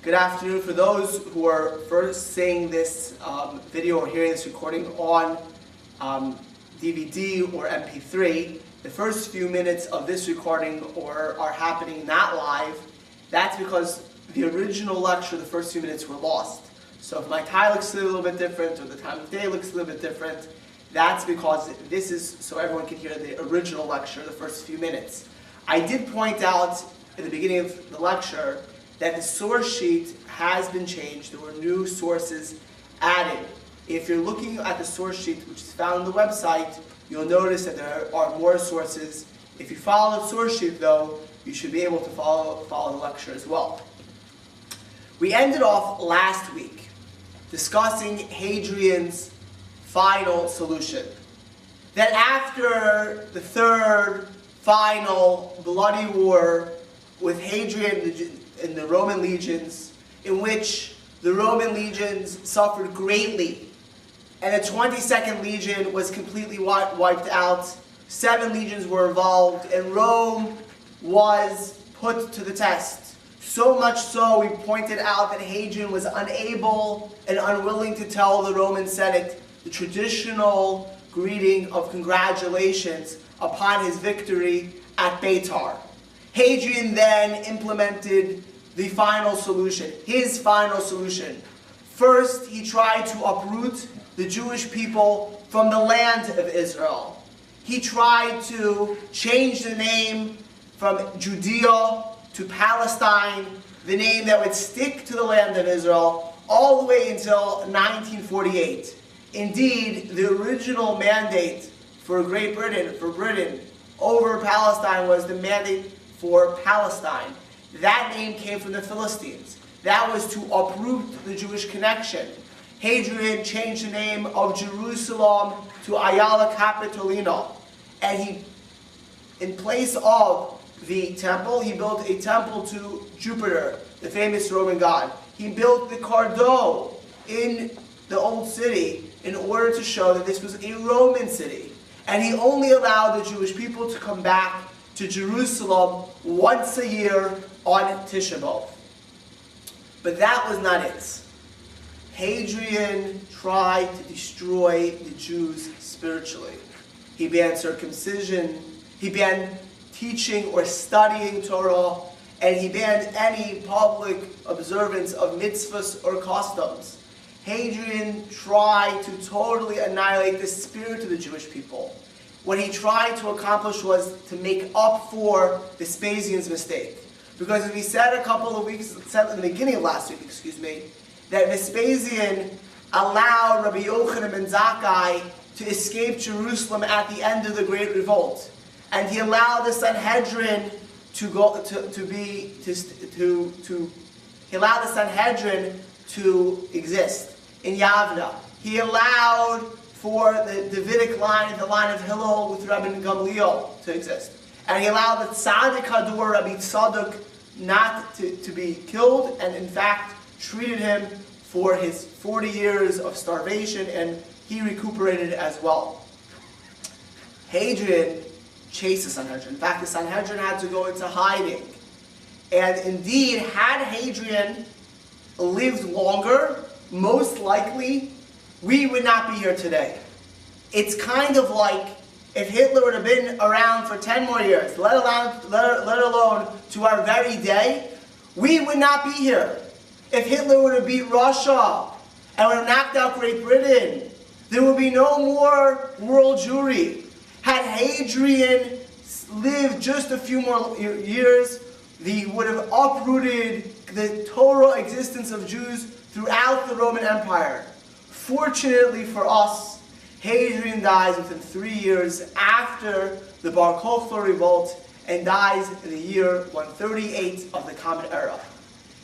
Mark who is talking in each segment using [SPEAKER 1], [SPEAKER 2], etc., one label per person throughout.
[SPEAKER 1] Good afternoon. For those who are first seeing this video or hearing this recording on DVD or MP3, the first few minutes of this recording are happening not live. That's because the original lecture, the first few minutes were lost. So if my tie looks a little bit different or the time of day looks a little bit different, that's because this is so everyone can hear the original lecture, the first few minutes. I did point out in the beginning of the lecture that the source sheet has been changed. There were new sources added. If you're looking at the source sheet, which is found on the website, you'll notice that there are more sources. If you follow the source sheet, though, you should be able to follow the lecture as well. We ended off last week discussing Hadrian's final solution. That after the third, final, bloody war with Hadrian and the Roman legions, in which the Roman legions suffered greatly, and the 22nd legion was completely wiped out. 7 legions were involved, and Rome was put to the test. So much so, we pointed out that Hadrian was unable and unwilling to tell the Roman Senate the traditional greeting of congratulations upon his victory at Beitar. Hadrian then implemented the final solution, his final solution. First, he tried to uproot the Jewish people from the land of Israel. He tried to change the name from Judea to Palestine, the name that would stick to the land of Israel, all the way until 1948. Indeed, the original mandate for Britain, over Palestine was the mandate for Palestine. That name came from the Philistines. That was to uproot the Jewish connection. Hadrian changed the name of Jerusalem to Ayala Capitolina. And he, in place of the temple, he built a temple to Jupiter, the famous Roman god. He built the Cardo in the old city in order to show that this was a Roman city. And he only allowed the Jewish people to come back to Jerusalem once a year on Tisha B'Av. But that was not it. Hadrian tried to destroy the Jews spiritually. He banned circumcision, he banned teaching or studying Torah, and he banned any public observance of mitzvahs or customs. Hadrian tried to totally annihilate the spirit of the Jewish people. What he tried to accomplish was to make up for Vespasian's mistake. Because as we said in the beginning of last week, that Vespasian allowed Rabbi Yochanan ben Zakkai to escape Jerusalem at the end of the Great Revolt. And he allowed the Sanhedrin to exist in Yavna. He allowed for the Davidic line, the line of Hillel with Rabbi Gamliel to exist. And he allowed the Tzaddik Hadur, Rabbi Tzadok, not to be killed, and in fact treated him for his 40 years of starvation, and he recuperated as well. Hadrian chased the Sanhedrin. In fact, the Sanhedrin had to go into hiding. And indeed, had Hadrian lived longer, most likely, we would not be here today. It's kind of like if Hitler would have been around for 10 more years, let alone to our very day, we would not be here. If Hitler would have beat Russia and would have knocked out Great Britain, there would be no more world Jewry. Had Hadrian lived just a few more years, he would have uprooted the total existence of Jews throughout the Roman Empire. Fortunately for us, Hadrian dies within 3 years after the Bar Kokhba revolt and dies in the year 138 of the Common Era.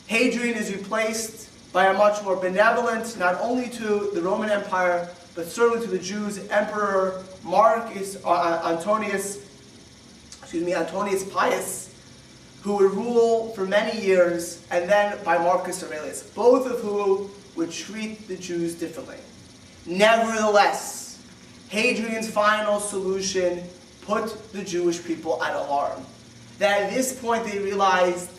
[SPEAKER 1] Hadrian is replaced by a much more benevolent, not only to the Roman Empire, but certainly to the Jews, Emperor Antonius Pius, who would rule for many years, and then by Marcus Aurelius, both of whom would treat the Jews differently. Nevertheless, Hadrian's final solution put the Jewish people at alarm. That at this point they realized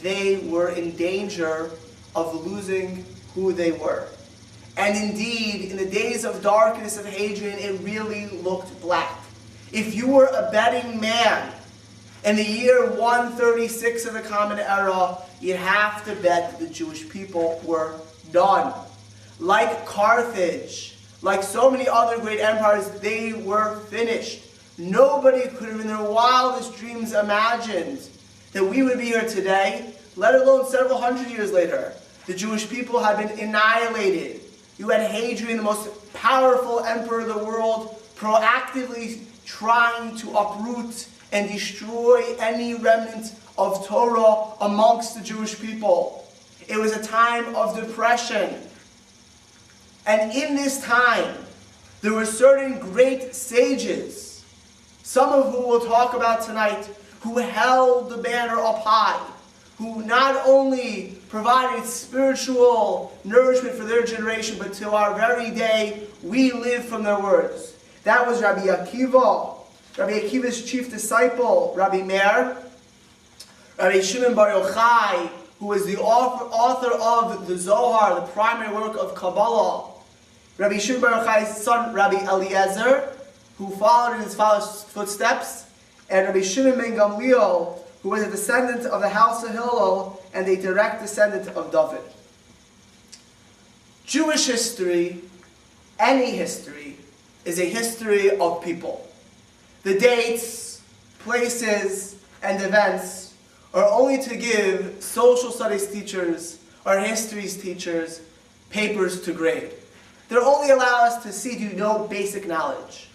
[SPEAKER 1] they were in danger of losing who they were. And indeed, in the days of darkness of Hadrian, it really looked black. If you were a betting man in the year 136 of the Common Era, you'd have to bet that the Jewish people were done. Like Carthage, like so many other great empires, they were finished. Nobody could have in their wildest dreams imagined that we would be here today, let alone several hundred years later. The Jewish people had been annihilated. You had Hadrian, the most powerful emperor of the world, proactively trying to uproot and destroy any remnant of Torah amongst the Jewish people. It was a time of depression. And in this time, there were certain great sages, some of whom we'll talk about tonight, who held the banner up high, who not only provided spiritual nourishment for their generation, but to our very day, we live from their words. That was Rabbi Akiva, Rabbi Akiva's chief disciple, Rabbi Meir, Rabbi Shimon Bar Yochai, who was the author of the Zohar, the primary work of Kabbalah, Rabbi Shimon Bar Yochai's son, Rabbi Eliezer, who followed in his father's footsteps, and Rabbi Shimon ben Gamliel, who was a descendant of the house of Hillel and a direct descendant of David. Jewish history, any history, is a history of people. The dates, places, and events are only to give social studies teachers or histories teachers papers to grade. They only allow us to see, do know basic knowledge.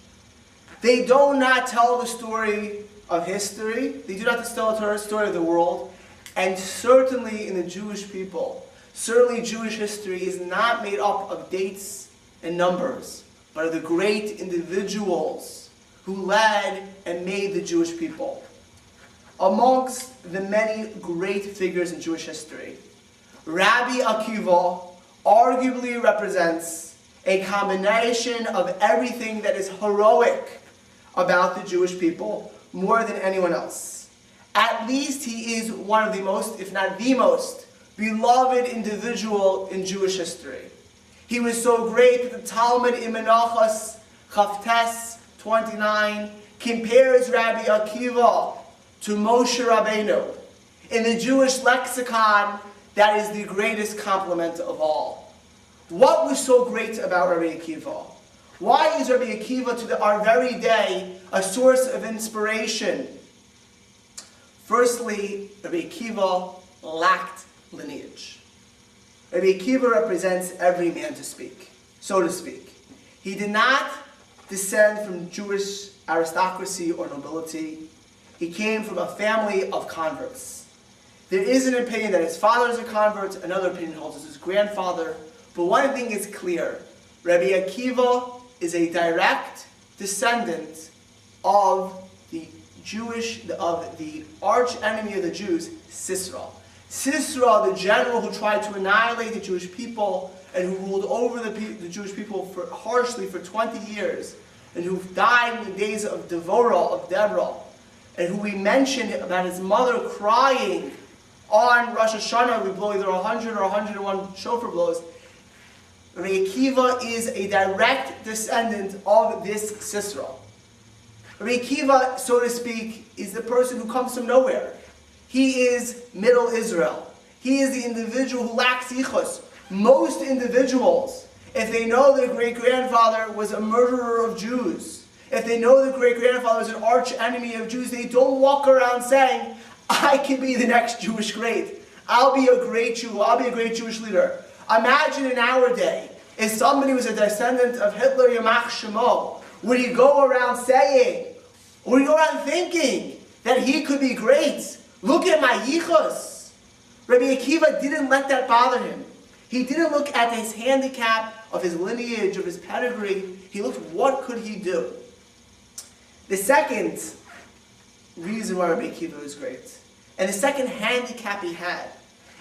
[SPEAKER 1] They do not tell the story of history. They do not tell the story of the world. And certainly in the Jewish people, certainly Jewish history is not made up of dates and numbers, but of the great individuals who led and made the Jewish people. Amongst the many great figures in Jewish history, Rabbi Akiva arguably represents a combination of everything that is heroic about the Jewish people more than anyone else. At least he is one of the most, if not the most, beloved individual in Jewish history. He was so great that the Talmud in Menachem, Chavtes 29, compares Rabbi Akiva to Moshe Rabbeinu. In the Jewish lexicon, that is the greatest compliment of all. What was so great about Rabbi Akiva? Why is Rabbi Akiva to our very day a source of inspiration? Firstly, Rabbi Akiva lacked lineage. Rabbi Akiva represents every man to speak, so to speak. He did not descend from Jewish aristocracy or nobility. He came from a family of converts. There is an opinion that his father is a convert, another opinion holds as his grandfather, but one thing is clear. Rabbi Akiva is a direct descendant of the arch enemy of the Jews, Sisera. Sisera, the general who tried to annihilate the Jewish people and who ruled over the Jewish people harshly for 20 years, and who died in the days of Deborah, and who we mentioned about his mother crying on Rosh Hashanah. We blow either 100 or 101 shofar blows. Rabbi Akiva is a direct descendant of this Sisera. Rabbi Akiva, so to speak, is the person who comes from nowhere. He is Middle Israel. He is the individual who lacks yichus. Most individuals, if they know their great-grandfather was a murderer of Jews, if they know their great-grandfather was an arch enemy of Jews, they don't walk around saying, I can be the next Jewish great. I'll be a great Jew. I'll be a great Jewish leader. Imagine in our day, if somebody was a descendant of Hitler, Yamach Shemo, would he go around saying, or would he go around thinking that he could be great? Look at my yichus. Rabbi Akiva didn't let that bother him. He didn't look at his handicap of his lineage, of his pedigree. He looked, what could he do? The second reason why Rabbi Akiva was great, and the second handicap he had,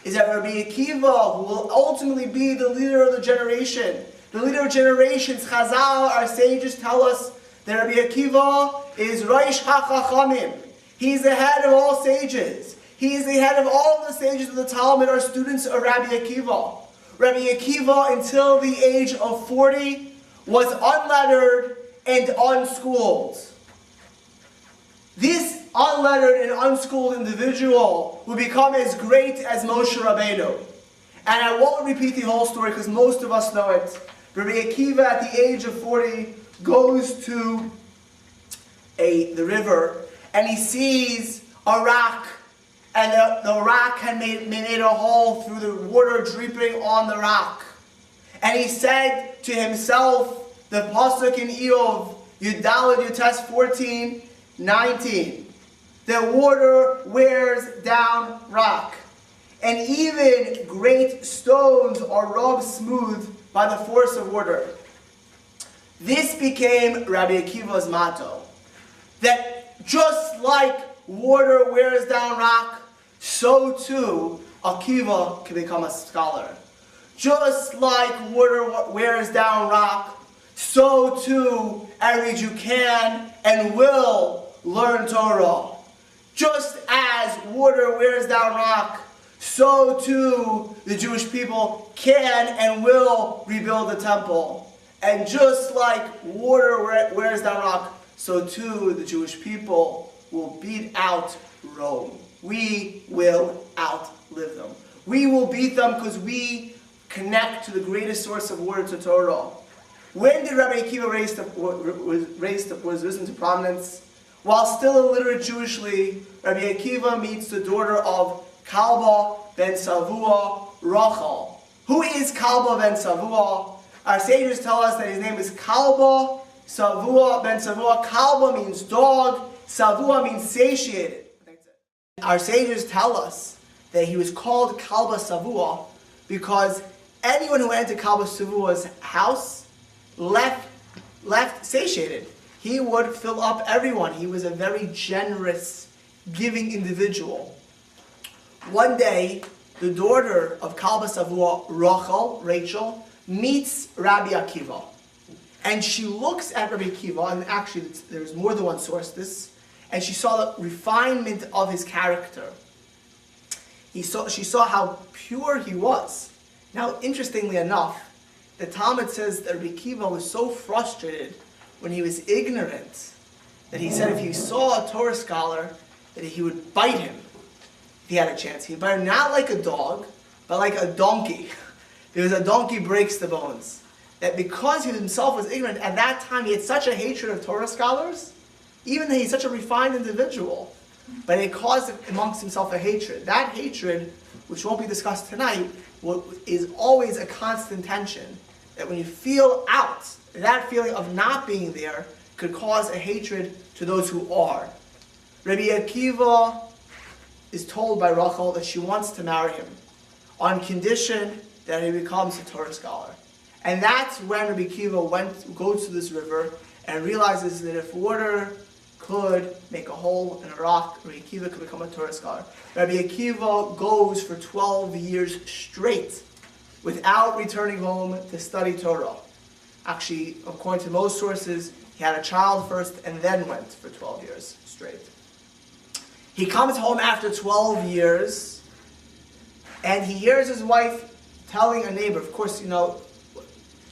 [SPEAKER 1] is that Rabbi Akiva, who will ultimately be the leader of the generation, the leader of generations, Chazal, our sages tell us that Rabbi Akiva is Rosh HaChachamim. He's the head of all sages. He is the head of all the sages of the Talmud, are students of Rabbi Akiva. Rabbi Akiva, until the age of 40, was unlettered and unschooled. This unlettered and unschooled individual would become as great as Moshe Rabbeinu. And I won't repeat the whole story because most of us know it. Rabbi Akiva, at the age of 40, goes to the river and he sees a rock. And the rock had made a hole through the water dripping on the rock. And he said to himself, the pasuk in Eov, Yudalad Yutes 14:19, the water wears down rock, and even great stones are rubbed smooth by the force of water. This became Rabbi Akiva's motto, that just like water wears down rock, so too Akiva can become a scholar. Just like water wears down rock, so too every Jew can and will learn Torah. Just as water wears down rock, so too the Jewish people can and will rebuild the temple. And just like water wears down rock, so too the Jewish people will beat out Rome. We will outlive them. We will beat them because we connect to the greatest source of water, to Torah. When did Rabbi Akiva was risen to prominence? While still illiterate Jewishly, Rabbi Akiva meets the daughter of Kalba ben Savua, Rachel. Who is Kalba ben Savua? Our sages tell us that his name is Kalba Savua ben Savua. Kalba means dog, Savua means satiated. Our sages tell us that he was called Kalba Savua because anyone who went into Kalba Savua's house left satiated. He would fill up everyone. He was a very generous, giving individual. One day, the daughter of Kalba Savua, Rachel, meets Rabbi Akiva. And she looks at Rabbi Akiva, and actually there's more than one source this, and she saw the refinement of his character. She saw how pure he was. Now, interestingly enough, the Talmud says that Rabbi Akiva was so frustrated when he was ignorant that he said if he saw a Torah scholar, that he would bite him if he had a chance. He'd bite him not like a dog, but like a donkey. Because a donkey breaks the bones. That because he himself was ignorant, at that time he had such a hatred of Torah scholars, even though he's such a refined individual, but it caused amongst himself a hatred. That hatred, which won't be discussed tonight, is always a constant tension. That when you feel out, that feeling of not being there could cause a hatred to those who are. Rabbi Akiva is told by Rachel that she wants to marry him on condition that he becomes a Torah scholar. And that's when Rabbi Akiva goes to this river and realizes that if water could make a hole in a rock, Rabbi Akiva could become a Torah scholar. Rabbi Akiva goes for 12 years straight without returning home to study Torah. Actually, according to most sources, he had a child first and then went for 12 years straight. He comes home after 12 years and he hears his wife telling a neighbor, of course, you know,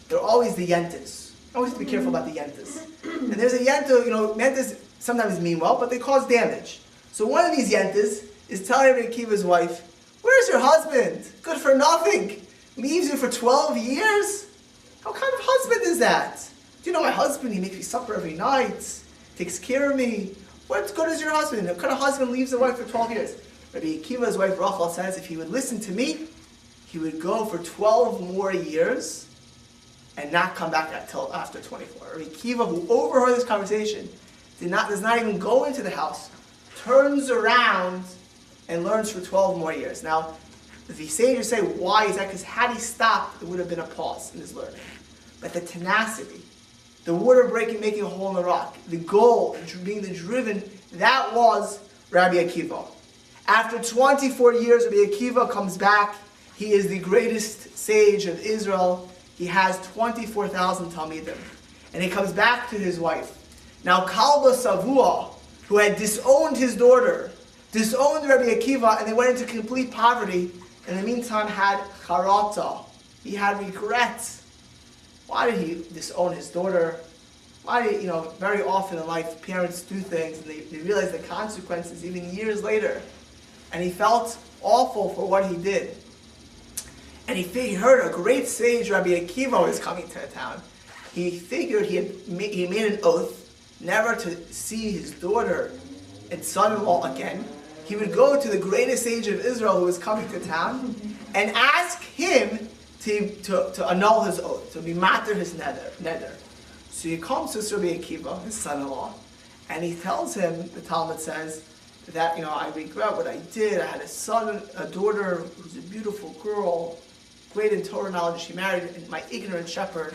[SPEAKER 1] there are always the yentas. Always have to be careful about the yentas. And there's a yenta, you know, yentas sometimes mean well, but they cause damage. So one of these yentas is telling Rabbi Akiva's wife, "Where's your husband? Good for nothing. Leaves you for 12 years? What kind of husband is that? Do you know my husband? He makes me supper every night, takes care of me. What good is your husband? What kind of husband leaves a wife for 12 years? Rabbi Akiva's wife Rachel says if he would listen to me, he would go for 12 more years and not come back until after 24. Rabbi Akiva, who overheard this conversation, does not even go into the house, turns around and learns for 12 more years. Now, the sages say, why is that? Because had he stopped, it would have been a pause in his learning. But the tenacity, the water breaking, making a hole in the rock, the goal, being the driven, that was Rabbi Akiva. After 24 years, Rabbi Akiva comes back. He is the greatest sage of Israel. He has 24,000 Talmidim. And he comes back to his wife. Now, Kalba Savua, who had disowned his daughter, disowned Rabbi Akiva, and they went into complete poverty. In the meantime, had charata. He had regrets. Why did he disown his daughter? Why did, very often in life, parents do things and they realize the consequences even years later. And he felt awful for what he did. And he heard a great sage, Rabbi Akiva, was coming to the town. He figured he made an oath never to see his daughter and son-in-law again. He would go to the greatest sage of Israel who was coming to town and ask him to annul his oath, to be matter his neder. So he comes to Rabbi Akiva, his son-in-law, and he tells him, the Talmud says, that, I regret what I did. I had a daughter who was a beautiful girl, great in Torah knowledge. She married my ignorant shepherd.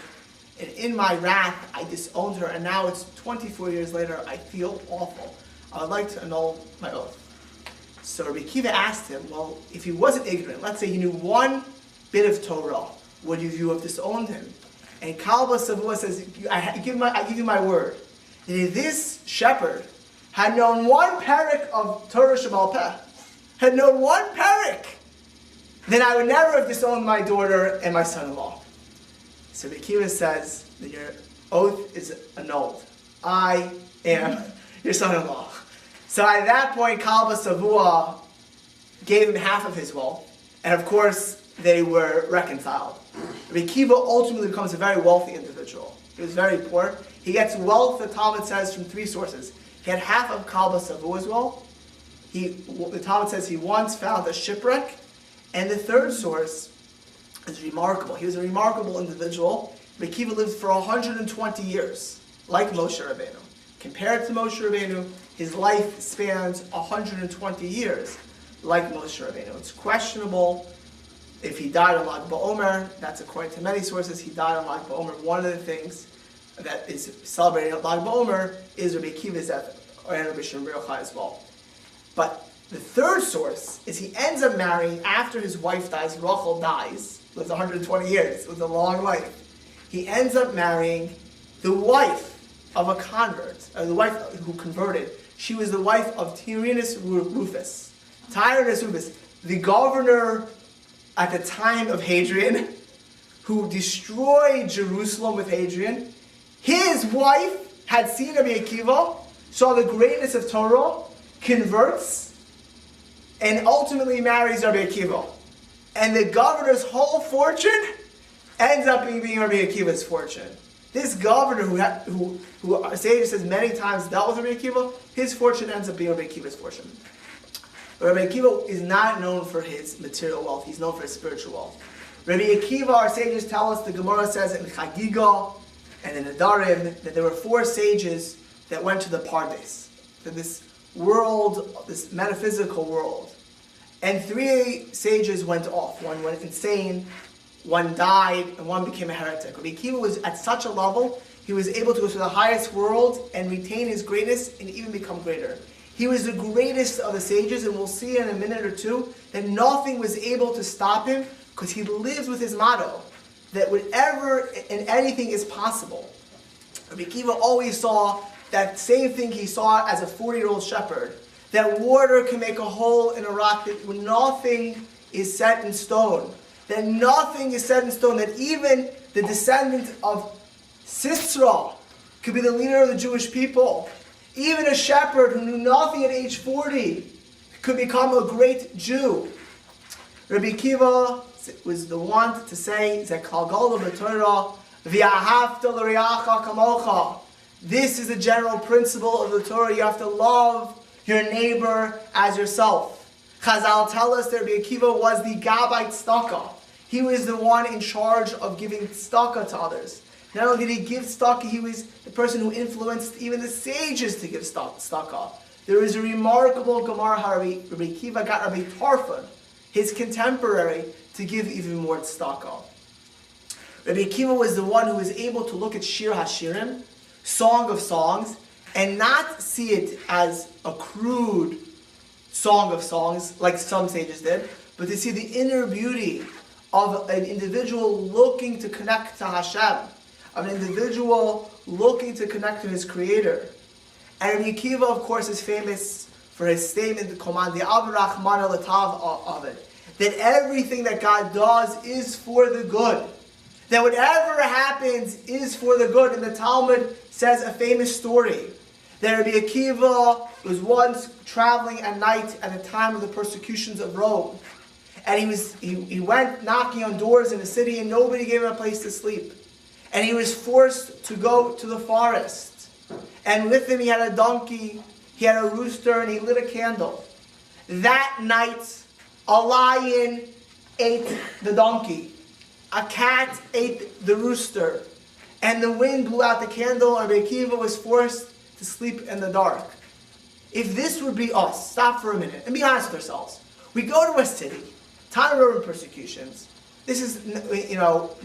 [SPEAKER 1] And in my wrath, I disowned her. And now it's 24 years later, I feel awful. I would like to annul my oath. So Rabbi Akiva asked him, well, if he wasn't ignorant, let's say he knew one bit of Torah, would you have disowned him? And Kalba Savua says, I give you my word. That if this shepherd had known one parak of Torah Sheba'al Peh, had known one parak, then I would never have disowned my daughter and my son-in-law. So Rabbi Akiva says that your oath is annulled. I am your son-in-law. So at that point, Kalba Savua gave him half of his wealth, and of course, they were reconciled. Rabbi Akiva ultimately becomes a very wealthy individual. He was very poor. He gets wealth, the Talmud says, from three sources. He had half of Kalba Savua's wealth. The Talmud says he once found a shipwreck. And the third source is remarkable. He was a remarkable individual. Rabbi Akiva lived for 120 years, like Moshe Rabbeinu. Compared to Moshe Rabbeinu, his life spans 120 years, like Moshe Rabbeinu. It's questionable if he died on Lag BaOmer. That's according to many sources. He died on Lag BaOmer. One of the things that is celebrated on Lag BaOmer is Rabbi Akiva's death, and Rabbi Shimon Bar Yochai as well. But the third source is he ends up marrying after his wife dies. Rachel dies, lives 120 years, it was a long life. He ends up marrying the wife of a convert, the wife who converted. She was the wife of Tyrannus Rufus. Tyrannus Rufus, the governor at the time of Hadrian, who destroyed Jerusalem with Hadrian. His wife had seen Rabbi Akiva, saw the greatness of Torah, converts, and ultimately marries Rabbi Akiva. And the governor's whole fortune ends up being Rabbi Akiva's fortune. This governor who Sage says many times dealt with Rabbi Akiva, his fortune ends up being Rabbi Akiva's fortune. But Rabbi Akiva is not known for his material wealth, he's known for his spiritual wealth. Rabbi Akiva, our sages tell us, the Gemara says in Chagiga and in Nedarim, that there were 4 sages that went to the Pardes, to this world, this metaphysical world. And 3 sages went off. One went insane, one died, and one became a heretic. Rabbi Akiva was at such a level, he was able to go to the highest world and retain his greatness and even become greater. He was the greatest of the sages, and we'll see in a minute or two that nothing was able to stop him because he lived with his motto that whatever and anything is possible. Rabbi Akiva always saw that same thing he saw as a 40-year-old shepherd, that water can make a hole in a rock, that nothing is set in stone, that nothing is set in stone, that even the descendant of Sisera could be the leader of the Jewish people. Even a shepherd who knew nothing at age 40 could become a great Jew. Rabbi Akiva was the one to say, this is the general principle of the Torah. You have to love your neighbor as yourself. Chazal tell us that Rabbi Akiva was the Gabbai Tzedakah. He was the one in charge of giving tzedakah to others. Not only did he give tzedakah, he was the person who influenced even the sages to give tzedakah. There is a remarkable Gemara how Rabbi Akiva got Rabbi Tarfon, his contemporary, to give even more tzedakah. Rabbi Akiva was the one who was able to look at Shir HaShirim, Song of Songs, and not see it as a crude song of songs, like some sages did, but to see the inner beauty of an individual looking to connect to Hashem, of an individual looking to connect to his Creator. And Rabbi Akiva, of course, is famous for his statement, that everything that God does is for the good. That whatever happens is for the good. And the Talmud says a famous story. That Rabbi Akiva was once traveling at night at the time of the persecutions of Rome. And he went knocking on doors in the city and nobody gave him a place to sleep. And he was forced to go to the forest. And with him he had a donkey, he had a rooster, and he lit a candle. That night, a lion ate the donkey. A cat ate the rooster. And the wind blew out the candle, and Rabbi Akiva was forced to sleep in the dark. If this would be us, stop for a minute and be honest with ourselves. We go to a city, time of Roman persecutions. This is, in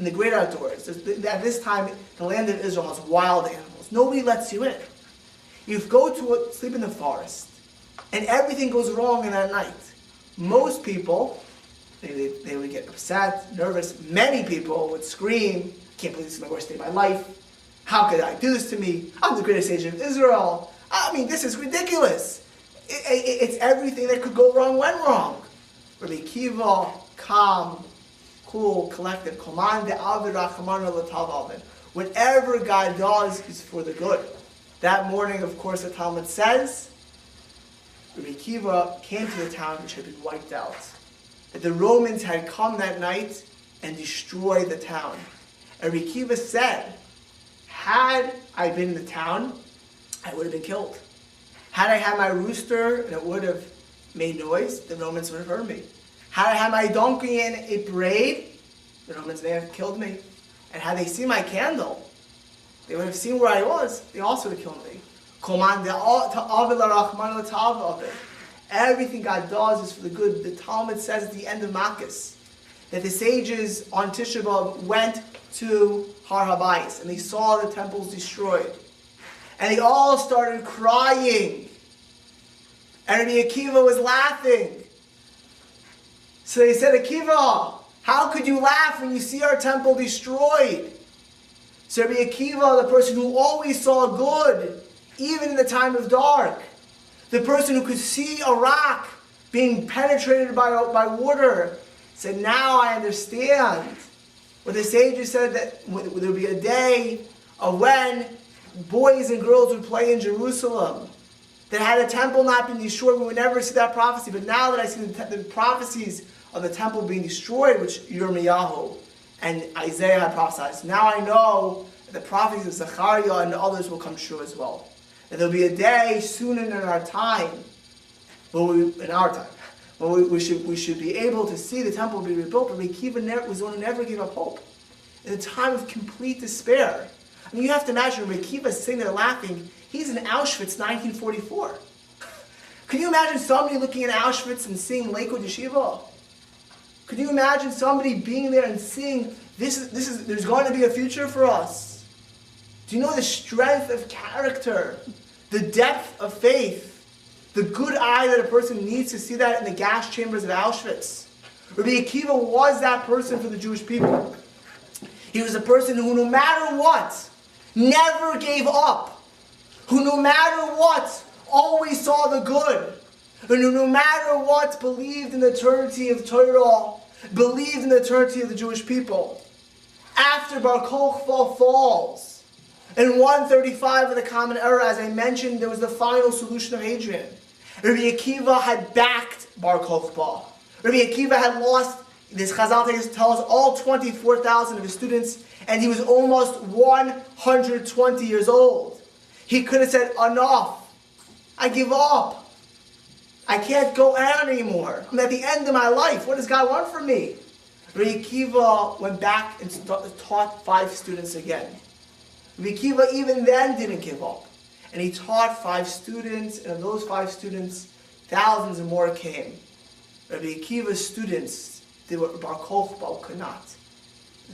[SPEAKER 1] the great outdoors. At this time, the land of Israel has wild animals. Nobody lets you in. You go to sleep in the forest, and everything goes wrong in that night. Most people, they would get upset, nervous. Many people would scream, "Can't believe this is my worst day of my life. How could I do this to me? I'm the greatest sage of Israel. I mean, this is ridiculous." It's everything that could go wrong went wrong. Rabbi Akiva, calm, cool, collected. Whatever God does is for the good. That morning, of course, the Talmud says, Rabbi Akiva came to the town which had been wiped out. That the Romans had come that night and destroyed the town. And Rabbi Akiva said, had I been in the town, I would have been killed. Had I had my rooster and it would have made noise, the Romans would have heard me. Had I had my donkey and it brayed, the Romans may have killed me. And had they seen my candle, they would have seen where I was, they also would have killed me. Everything God does is for the good. The Talmud says at the end of Makkas that the sages on Tisha B'Av went to Har HaBayis and they saw the temples destroyed. And they all started crying. And Rabbi Akiva was laughing. So they said, "Akiva, how could you laugh when you see our temple destroyed?" So Rabbi Akiva, the person who always saw good, even in the time of dark, the person who could see a rock being penetrated by water, said, "Now I understand." What the sages said, that there would be a day of when boys and girls would play in Jerusalem. That had the temple not been destroyed, we would never see that prophecy. But now that I see the prophecies of the temple being destroyed, which Yirmiyahu and Isaiah had prophesied, now I know that the prophecies of Zechariah and others will come true as well. That there will be a day soon in our time, when we should be able to see the temple be rebuilt. But Rabbi Akiva was one who never gave up hope. In a time of complete despair. I mean, you have to imagine Rabbi Akiva sitting there laughing. He's in Auschwitz, 1944. Can you imagine somebody looking at Auschwitz and seeing Lakewood Yeshiva? Could you imagine somebody being there and seeing there's going to be a future for us? Do you know the strength of character, the depth of faith, the good eye that a person needs to see that in the gas chambers of Auschwitz? Rabbi Akiva was that person for the Jewish people. He was a person who, no matter what, never gave up. Who, no matter what, always saw the good. And who, no matter what, believed in the eternity of Torah, believed in the eternity of the Jewish people. After Bar Kokhba falls, in 135 of the Common Era, as I mentioned, there was the final solution of Hadrian. Rabbi Akiva had backed Bar Kokhba. Rabbi Akiva had lost, this Chazal tells us, all 24,000 of his students, and he was almost 120 years old. He could have said, "Enough. I give up. I can't go on anymore. I'm at the end of my life. What does God want from me?" Rabbi Akiva went back and taught 5 students again. Rabbi Akiva even then didn't give up. And he taught 5 students, and of those 5 students, thousands and more came. Rabbi Akiva's students did what Bar Kokhba could not.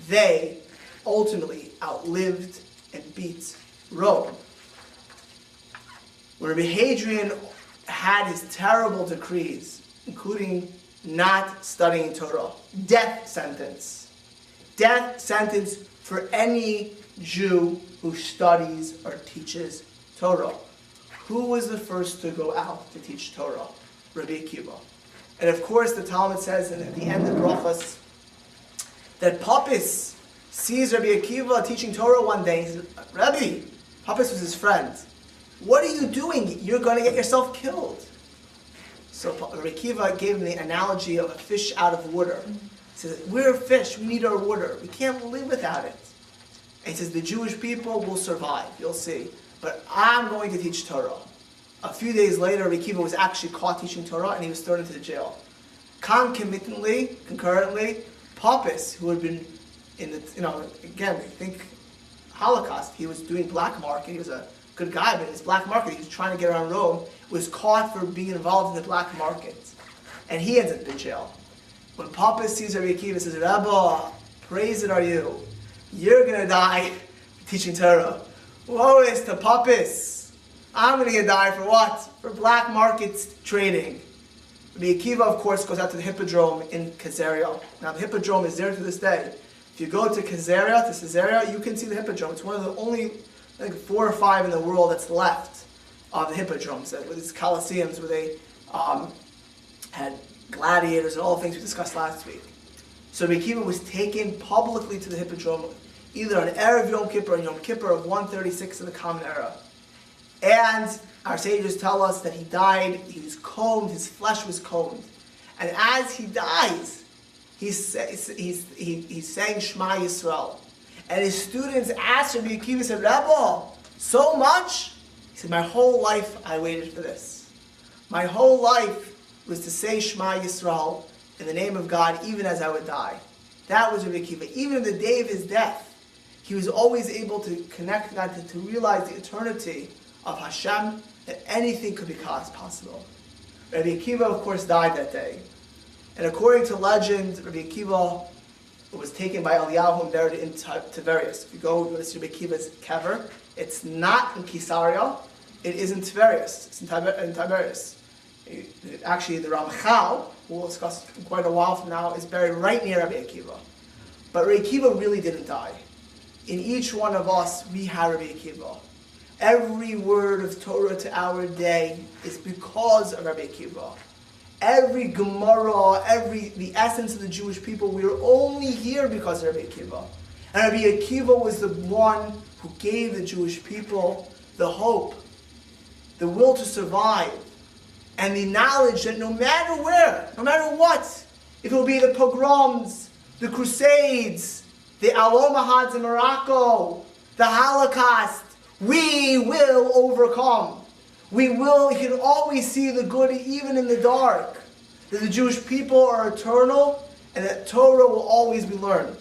[SPEAKER 1] They ultimately outlived and beat Rome. When Rabbi Hadrian had his terrible decrees, including not studying Torah, death sentence for any Jew who studies or teaches Torah. Who was the first to go out to teach Torah? Rabbi Akiva. And of course, the Talmud says at the end of Brachos that Papis sees Rabbi Akiva teaching Torah one day. He says, Rabbi, Papis was his friend. What are you doing? You're going to get yourself killed. So Rabbi Akiva gave him the analogy of a fish out of water. He says, we're fish, we need our water. We can't live without it. And he says, the Jewish people will survive, you'll see. But I'm going to teach Torah. A few days later, Rabbi Akiva was actually caught teaching Torah and he was thrown into the jail. Concurrently, Papis, who had been in the, again, we think Holocaust, he was doing black market, he was a good guy, but in his black market, he was trying to get around Rome, was caught for being involved in the black market. And he ends up in jail. When Papis sees Rabbi Akiva, he says, Rabbi, praised are you. You're going to die teaching Torah. Woe is to Papis. I'm going to die for what? For black market trading. Rabbi Akiva, of course, goes out to the Hippodrome in Caesarea. Now, the Hippodrome is there to this day. If you go to Caesarea, you can see the Hippodrome. It's one of the only, I think, 4 or 5 in the world that's left of the Hippodromes, with these coliseums where they had gladiators and all the things we discussed last week. So Rabbi Akiva was taken publicly to the Hippodrome, either on Erev Yom Kippur or Yom Kippur of 136 in the Common Era. And our sages tell us that he died, he was combed, his flesh was combed. And as he dies, he's saying Shema Yisrael. And his students asked Rabbi Akiva, said, Rabbi, so much? He said, my whole life I waited for this. My whole life was to say Shema Yisrael in the name of God, even as I would die. That was Rabbi Akiva. Even in the day of his death, he was always able to connect that, to realize the eternity of Hashem, that anything could be possible. Rabbi Akiva, of course, died that day. And according to legend, Rabbi Akiva was taken by Eliyahu and buried in Tiberias. If you go to Rabbi Akiva's kever, it's not in Caesarea, it is in Tiberias. It's in Tiberias. Actually, the Ramchal, who we'll discuss in quite a while from now, is buried right near Rabbi Akiva. But Rabbi Akiva really didn't die. In each one of us, we have Rabbi Akiva. Every word of Torah to our day is because of Rabbi Akiva. Every Gemara, the essence of the Jewish people, we are only here because of Rabbi Akiva. And Rabbi Akiva was the one who gave the Jewish people the hope, the will to survive, and the knowledge that no matter where, no matter what, if it will be the pogroms, the crusades, the Alomahads in Morocco, the Holocaust, we will overcome. We can always see the good even in the dark. That the Jewish people are eternal and that Torah will always be learned.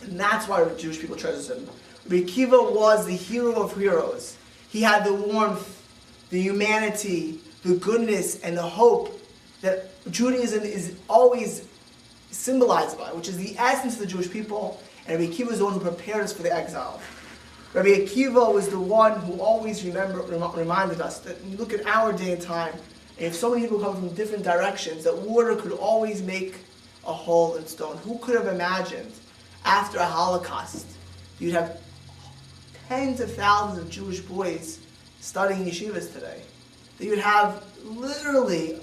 [SPEAKER 1] And that's why the Jewish people treasure him. Rabbi Akiva was the hero of heroes. He had the warmth, the humanity, the goodness, and the hope that Judaism is always symbolized by, which is the essence of the Jewish people. And Rabbi Akiva is the one who prepared us for the exile. Rabbi Akiva was the one who always reminded us that when you look at our day and time, and if so many people come from different directions, that water could always make a hole in stone. Who could have imagined after a Holocaust you'd have tens of thousands of Jewish boys studying yeshivas today? That you'd have literally,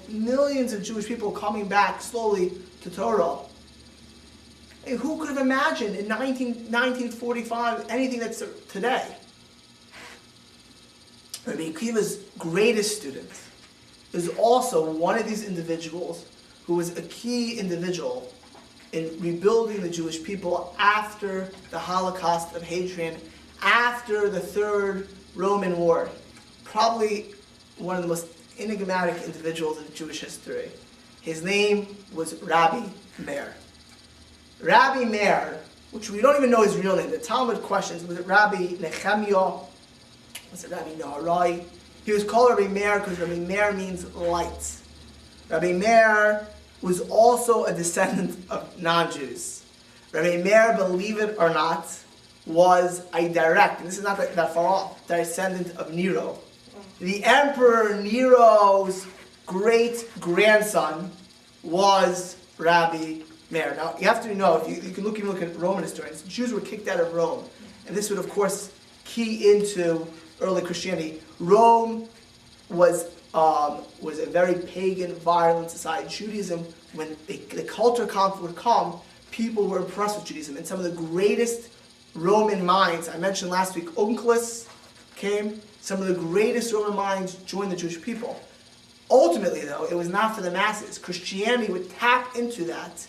[SPEAKER 1] millions of Jewish people coming back slowly to Torah. And who could have imagined in 1945 anything that's today? Rabbi Akiva's greatest student is also one of these individuals who was a key individual in rebuilding the Jewish people after the Holocaust of Hadrian, after the Third Roman War. Probably one of the most enigmatic individuals in Jewish history. His name was Rabbi Meir. Rabbi Meir, which we don't even know his real name. The Talmud questions, was it Rabbi Nechemia? Was it Rabbi Naharai? He was called Rabbi Meir because Rabbi Meir means light. Rabbi Meir was also a descendant of non-Jews. Rabbi Meir, believe it or not, was a direct, and this is not that far off, descendant of Nero. The Emperor Nero's great-grandson was Rabbi Meir. Now, you have to know, if you can look at Roman historians, Jews were kicked out of Rome. And this would, of course, key into early Christianity. Rome was a very pagan, violent society. Judaism, when the culture conflict would come, people were impressed with Judaism. And some of the greatest Roman minds, I mentioned last week, Onkelos came. Some of the greatest Roman minds joined the Jewish people. Ultimately, though, it was not for the masses. Christianity would tap into that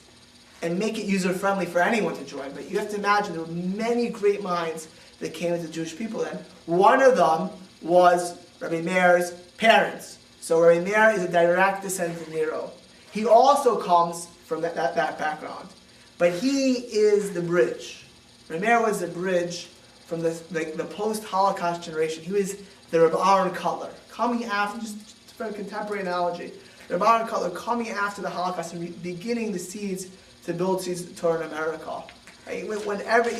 [SPEAKER 1] and make it user-friendly for anyone to join. But you have to imagine there were many great minds that came into the Jewish people then. One of them was Rabbi Meir's parents. So Rabbi Meir is a direct descendant of Nero. He also comes from that background. But he is the bridge. Rabbi Meir was the bridge from the post-Holocaust generation. He was the Rabbi Aaron Cutler, coming after, just for a contemporary analogy, Rabbi Aaron Cutler coming after the Holocaust and beginning the seeds to build seeds of Torah in America. Right? Whenever,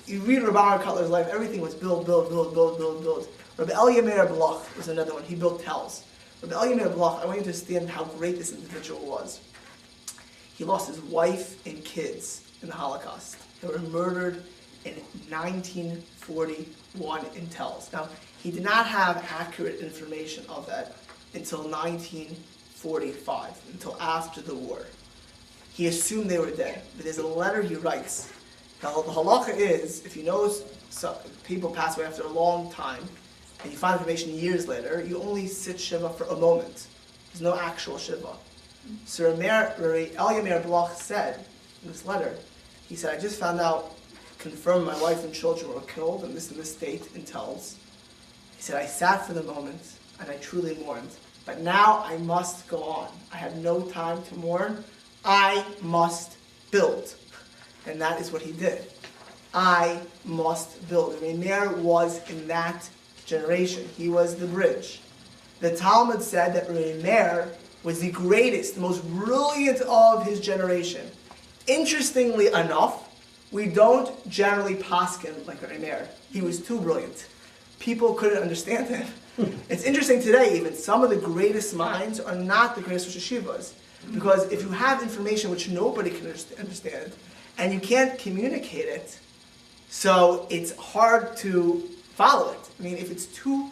[SPEAKER 1] you read Rabbi Aaron Cutler's life, everything was build. Rabbi Elya Meir Bloch was another one. He built tells. Rabbi Elya Meir Bloch, I want you to understand how great this individual was. He lost his wife and kids in the Holocaust. They were murdered in 1941 in tells. Now, he did not have accurate information of that until 1945, until after the war. He assumed they were dead, but there's a letter he writes. Now, the halacha is, if you know people pass away after a long time, and you find information years later, you only sit Shiva for a moment. There's no actual Shiva. So Elya Meir Bloch said in this letter, he said, I just found out, confirmed my wife and children were killed in this state in tells. He said, I sat for the moment, and I truly mourned. But now I must go on. I have no time to mourn. I must build. And that is what he did. I must build. Rabbi Meir was in that generation. He was the bridge. The Talmud said that Rabbi Meir was the greatest, the most brilliant of his generation. Interestingly enough, we don't generally paskin like Rabbi Meir. He was too brilliant. People couldn't understand him. It's interesting today, even some of the greatest minds are not the greatest Rosh Yeshivas. Because if you have information which nobody can understand, and you can't communicate it, so it's hard to follow it. I mean, if it's too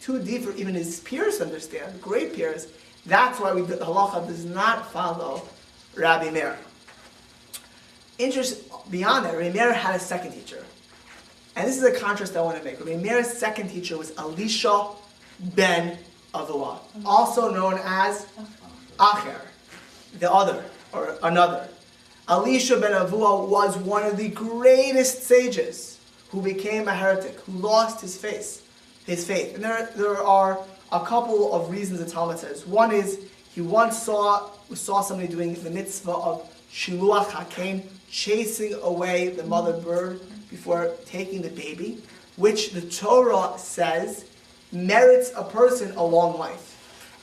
[SPEAKER 1] deep for even his peers to understand, great peers, that's why the halacha does not follow Rabbi Meir. Beyond that, Rabbi Meir had a second teacher. And this is a contrast I want to make. Rabbi Meir's second teacher was Elisha ben Avua, also known as Acher, the other, or another. Elisha ben Avua was one of the greatest sages who became a heretic, who lost his faith. And there are a couple of reasons the Talmud says. One is, he once saw somebody doing the mitzvah of Shiluach HaKain, chasing away the mother bird before taking the baby, which the Torah says merits a person a long life.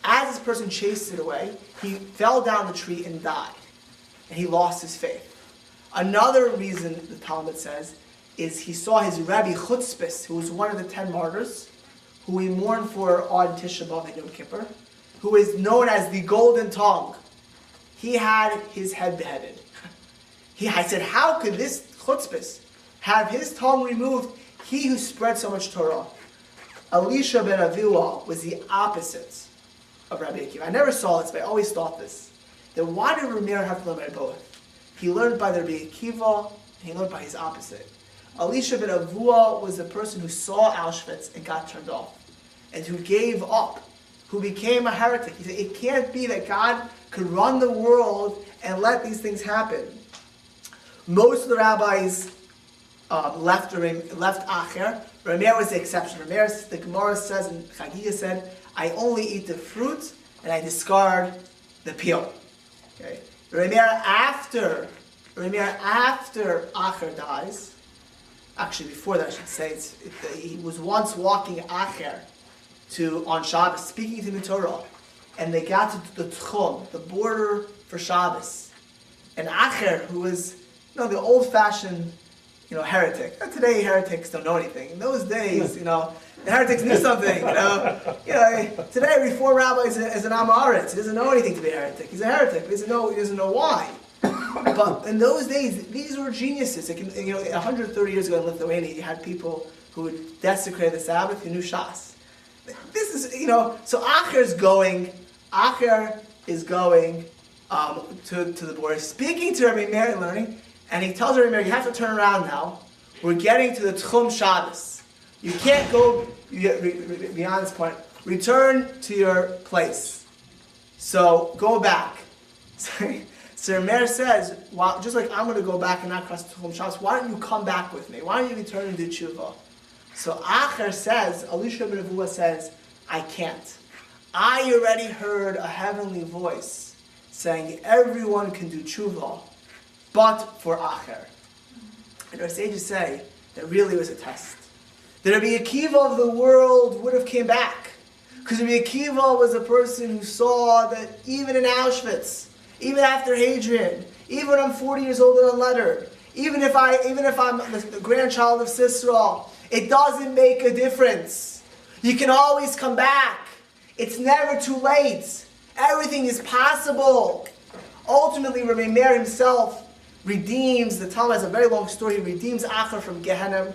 [SPEAKER 1] As this person chased it away, he fell down the tree and died. And he lost his faith. Another reason the Talmud says is he saw his Rabbi Chutzpis, who was one of the 10 martyrs, who he mourned for on Tisha B'Av and Yom Kippur, who is known as the Golden Tongue. He had his head beheaded. I said, how could this Chutzpis have his tongue removed? He who spread so much Torah. Elisha ben Avua was the opposite of Rabbi Akiva. I never saw this, but I always thought this. Then why did Rabbi Meir have to learn by both? He learned by the Rabbi Akiva, and he learned by his opposite. Elisha ben Avua was the person who saw Auschwitz and got turned off, and who gave up, who became a heretic. He said, it can't be that God could run the world and let these things happen. Most of the rabbis left Acher. Rabbi Meir was the exception. Rabbi Meir, the Gemara says, and Chagiga said, I only eat the fruit and I discard the peel. Okay. Rabbi Meir after Acher dies, actually before that I should say, he was once walking Acher on Shabbos, speaking to the Torah, and they got to the Tchum, the border for Shabbos. And Acher, who was the old-fashioned heretic. Today heretics don't know anything. In those days, the heretics knew something. Today Reform Rabbi is an Amaretz. He doesn't know anything to be a heretic. He's a heretic. He doesn't know why. But in those days, these were geniuses. 130 years ago in Lithuania, you had people who would desecrate the Sabbath, you knew Shas. This is, so Acher is going to the board, speaking to Rabbi Meir and learning, and he tells Rabbi Meir, you have to turn around now. We're getting to the Tchum Shabbos. You can't go beyond this point. Return to your place. So go back. So Meir says, well, just like I'm going to go back and not cross the Tchum Shabbos, why don't you come back with me? Why don't you return and do tshuva? So Acher says, Elisha ben Avua says, I can't. I already heard a heavenly voice saying everyone can do tshuva, but for Acher. And our sages say that really was a test. The Rabbi Akiva of the world would have came back. Because Rabbi Akiva was a person who saw that even in Auschwitz, even after Hadrian, even when I'm 40 years old and unlettered, even if I'm the grandchild of Sisera, it doesn't make a difference. You can always come back. It's never too late. Everything is possible. Ultimately, Rabbi Meir himself redeems, the Talmud has a very long story, he redeems Acher from Gehenna.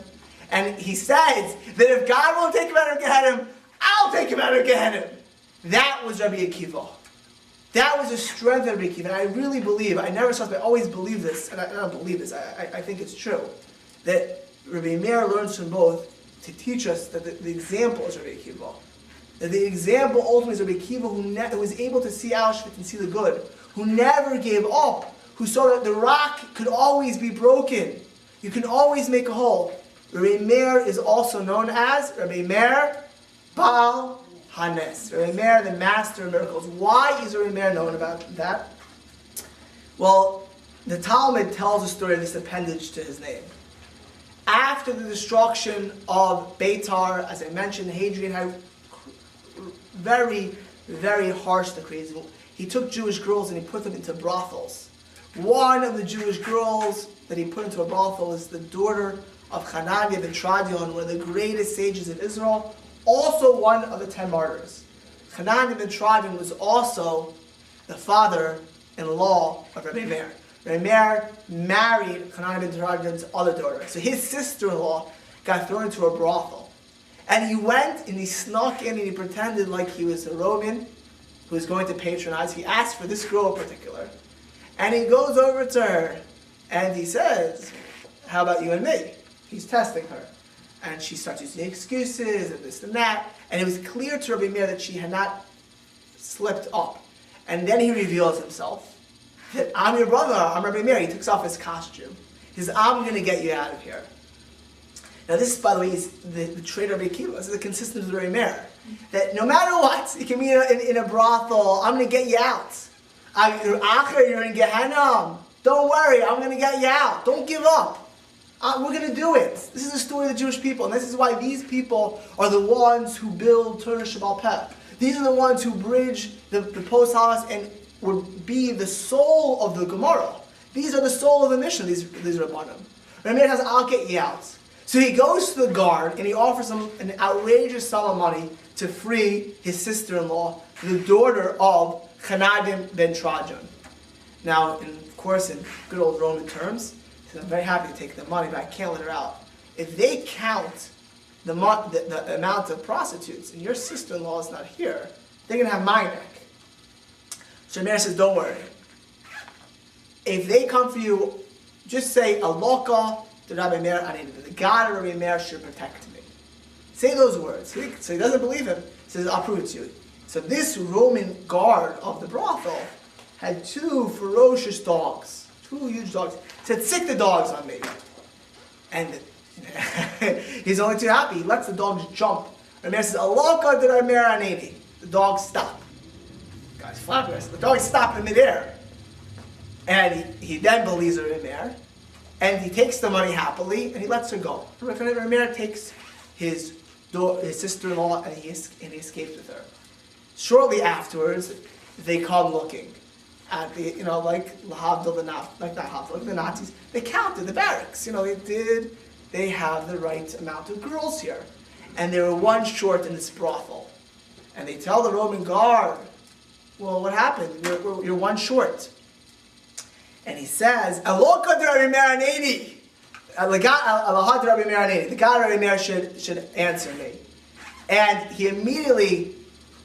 [SPEAKER 1] And he says that if God won't take him out of Gehenna, I'll take him out of Gehenna. That was Rabbi Akiva. That was the strength of Rabbi Akiva. And I really believe, I never saw this, but I always believe this, and I don't believe this, I think it's true, that Rabbi Meir learns from both to teach us that the example is Rabbi Akiva. That the example ultimately is Rabbi Akiva who was able to see Auschwitz and see the good, who never gave up, who saw that the rock could always be broken. You can always make a hole. Rabbi Meir is also known as Rabbi Meir Baal Hanes. Rabbi Meir, the master of miracles. Why is Rabbi Meir known about that? Well, the Talmud tells a story of this appendage to his name. After the destruction of Beitar, as I mentioned, Hadrian had very, very harsh decrees. He took Jewish girls and he put them into brothels. One of the Jewish girls that he put into a brothel is the daughter of Hananiah ben Tradion, one of the greatest sages of Israel, also one of the 10 martyrs. Hananiah ben Tradion was also the father-in-law of Rabbi Meir. Rabbi Meir married Hananiah ben Tradion's other daughter. So his sister-in-law got thrown into a brothel. And he went and he snuck in and he pretended like he was a Roman who was going to patronize. He asked for this girl in particular. And he goes over to her and he says, how about you and me? He's testing her. And she starts using excuses and this and that. And it was clear to Rabbi Meir that she had not slipped up. And then he reveals himself. That I'm your brother, I'm Rabbi Meir. He takes off his costume. He says, I'm going to get you out of here. Now this, by the way, is the trait of Rabbi Akiva. This is the consistency of Rabbi Meir. That no matter what, you can be in a brothel, I'm going to get you out. You're in Gehenna. Don't worry, I'm going to get you out. Don't give up. We're going to do it. This is the story of the Jewish people. And this is why these people are the ones who build Torah Shabbat Peh. These are the ones who bridge the post-Hamas and would be the soul of the Gemara. These are the soul of the Mishnah, these Rabbanim. Rabbi Meir says, I'll get you out. So he goes to the guard and he offers him an outrageous sum of money to free his sister-in-law, the daughter of Hananiah ben Tradion. Now, of course, in good old Roman terms, he says, I'm very happy to take the money, but I can't let her out. If they count the amount of prostitutes and your sister-in-law is not here, they're going to have my neck. So Meir says, don't worry. If they come for you, just say, Aloka to Rabbi Meir Anini. The God of Rabbi Meir should protect me. Say those words. So he doesn't believe him. He says, I'll prove it to you. So this Roman guard of the brothel had 2 ferocious dogs. 2 huge dogs. He said, sick the dogs on me. And he's only too happy. He lets the dogs jump. Rabbi Meir says, Aloka to Rabbi Meir Anini. The dogs stop. The guy's flabbergasted. The dogs stop in midair. And he then believes Rabbi Meir. And he takes the money happily, and he lets her go. Rabbi Meir takes his sister-in-law, and he escapes with her. Shortly afterwards, they come looking at the, like the Nazis. They counted the barracks. They have the right amount of girls here. And they were 1 short in this brothel. And they tell the Roman guard, well, what happened? You're 1 short. And he says, Aloka Rabbi Meir Anini. the God Rabbi Meir should answer me. And he immediately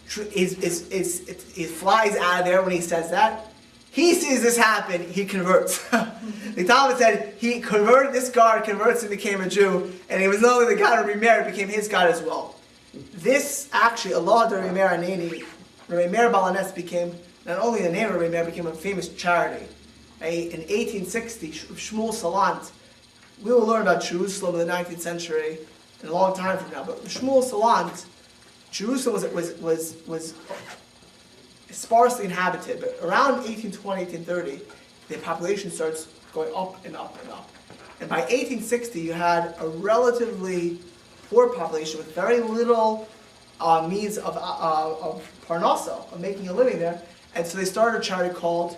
[SPEAKER 1] he flies out of there when he says that. He sees this happen, he converts. The Talmud said he converted, this guard converts and became a Jew, and it was not only the God of Rabbi Meir, it became his God as well. This actually, Allah Rabbi Meir Aneni, Rabbi Meir Balanes became, not only the name of Rabbi Meir, became a famous charity. In 1860, Shmuel Salant, we will learn about Jerusalem in the 19th century, in a long time from now, but Shmuel Salant, Jerusalem was sparsely inhabited, but around 1820, 1830, the population starts going up and up and up. And by 1860, you had a relatively poor population with very little means of parnassa, of making a living there. And so they started a charity called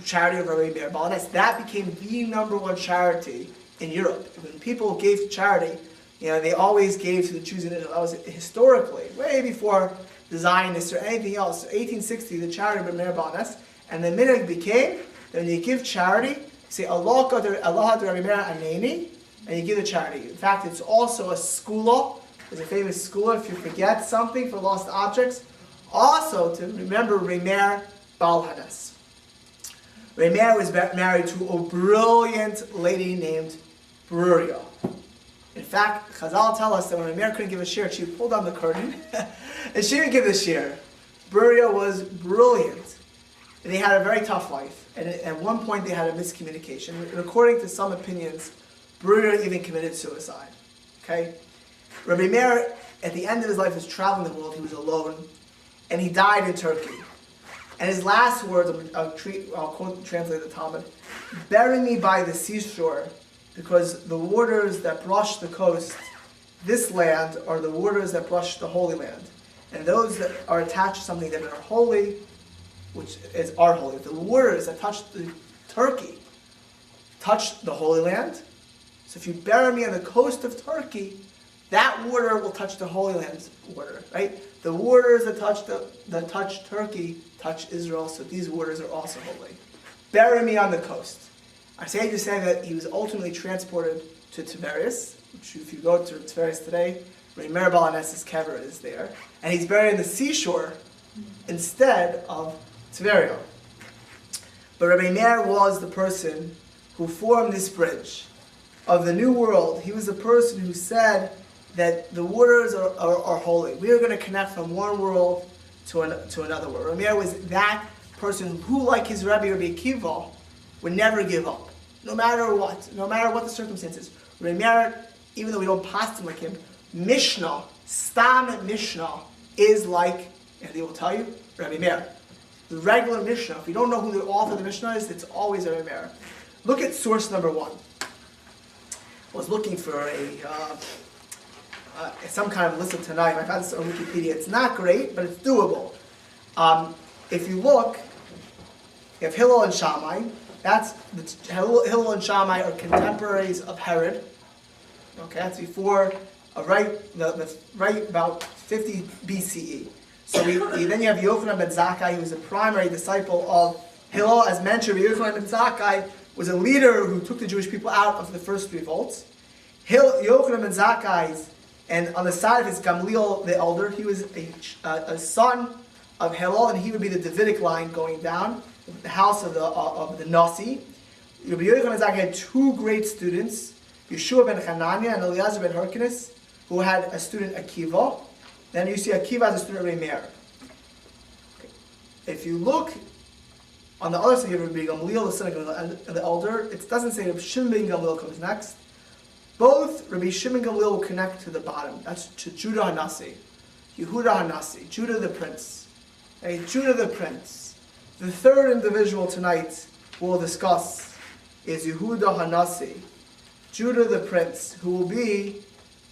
[SPEAKER 1] Charity of Rabbi Meir Balanes. That became the number one charity in Europe. When people gave to charity, they always gave to the Jews in Israel. That was historically, way before the Zionists or anything else. So 1860, the charity of Rabbi Meir Balanes, and the minhag became that when you give charity, you say Allah Rabbi Meir Aneni, and you give the charity. In fact, it's also a skula. There's a famous skula if you forget something for lost objects. Also to remember Rabbi Meir Balanes. Rabbi Meir was married to a brilliant lady named Bruria. In fact, Chazal tell us that when Rabbi Meir couldn't give a shir, she pulled down the curtain, and she didn't give the shir. Bruria was brilliant. And they had a very tough life. And at one point they had a miscommunication. And according to some opinions, Bruria even committed suicide. Okay? Rabbi Meir, at the end of his life, was traveling the world. He was alone. And he died in Turkey. And his last words, I'll translate the Talmud, "Bury me by the seashore, because the waters that brush the coast, this land, are the waters that brush the Holy Land. And those that are attached to something that are holy, which is our holy. The waters that touch Turkey touch the Holy Land. So if you bury me on the coast of Turkey, that water will touch the Holy Land's water, right? The waters that touch Turkey touch Israel, so these waters are also holy. Bury me on the coast." I say to say that he was ultimately transported to Tiberias, which if you go to Tiberias today, Rabbi Meir Balanes' kever is there, and he's buried in the seashore instead of Tiberia. But Rabbi Meir was the person who formed this bridge of the new world. He was the person who said that the waters are holy. We are going to connect from one world to another world. Rabbi Meir was that person who, like his Rabbi Akiva, would never give up, no matter what the circumstances. Rabbi Meir, even though we don't pass him like him, Mishnah, Stam Mishnah, is like, and they will tell you, Rabbi Meir. The regular Mishnah, if you don't know who the author of the Mishnah is, it's always Rabbi Meir. Look at source number 1. I was looking for some kind of list of tonight. I found this on Wikipedia. It's not great, but it's doable. If you look, you have Hillel and Shammai. Hillel and Shammai are contemporaries of Herod. Okay, that's before, right about 50 BCE. So then you have Yochanan ben Zakkai, who was a primary disciple of Hillel. As mentioned, Yochanan ben Zakkai was a leader who took the Jewish people out of the first revolts. Yochanan ben Zakkai, and on the side of his Gamliel the elder, he was a son of Hillel, and he would be the Davidic line going down, the house of the Nasi. Rabbi Yochanan ben Zakkai had 2 great students, Yeshua ben Hananiah and Eliezer ben Hyrcanus, who had a student Akiva. Then you see Akiva as a student of Rabbi Meir. Okay. If you look on the other side of Rabbi Gamliel, the son of the elder, it doesn't say Rabbi Shimon ben Gamliel comes next. Both Rabbi Shimon ben Gamliel will connect to the bottom. That's to Judah Hanasi, Yehuda Hanasi, Judah the prince. Okay, Judah the prince. The third individual tonight we'll discuss is Yehuda Hanasi, Judah the prince, who will be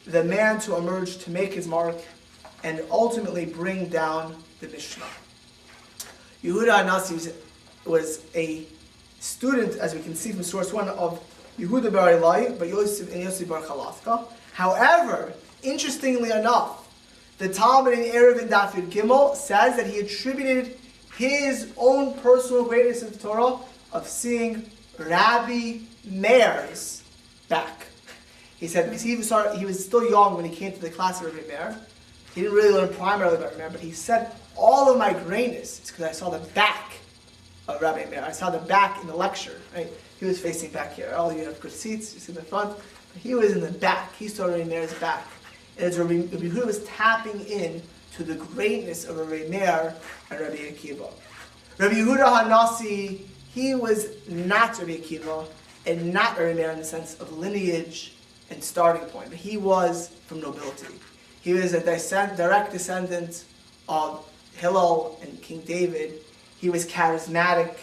[SPEAKER 1] the man to emerge to make his mark and ultimately bring down the Mishnah. Yehuda Hanasi was a student, as we can see from source 1, of Yehuda bar Elai, but Yosef and Yosef bar Chalafka. However, interestingly enough, the Talmud in Erev and Daf Yud Gimel says that he attributed his own personal greatness in the Torah of seeing Rabbi Meir's back. He said, because he was still young when he came to the class of Rabbi Meir. He didn't really learn primarily about Rabbi Meir, but he said, all of my grayness is because I saw the back of Rabbi Meir. I saw the back in the lecture. Right? He was facing back here. All of you have good seats, you see the front. But he was in the back. He saw Rabbi Meir's back. And as Rabbi Yehuda was tapping in to the greatness of Rabbi Meir and Rabbi Akiva. Rabbi Yehuda HaNasi, he was not Rabbi Akiva and not Rabbi Meir in the sense of lineage and starting point. But he was from nobility. He was a direct descendant of Hillel and King David. He was charismatic.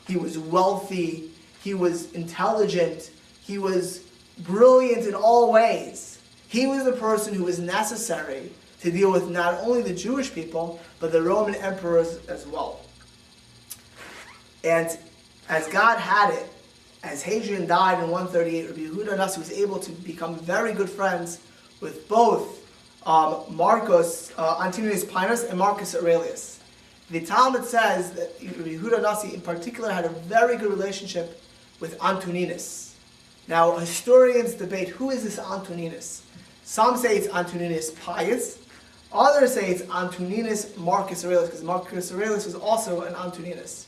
[SPEAKER 1] He was wealthy. He was intelligent. He was brilliant in all ways. He was the person who was necessary to deal with not only the Jewish people, but the Roman emperors as well. And as God had it, as Hadrian died in 138, Rabbi Yehuda HaNasi was able to become very good friends with both Marcus Antoninus Pinus and Marcus Aurelius. The Talmud says that Rabbi Yehuda HaNasi in particular had a very good relationship with Antoninus. Now, historians debate who is this Antoninus. Some say it's Antoninus Pius. Others say it's Antoninus Marcus Aurelius, because Marcus Aurelius was also an Antoninus.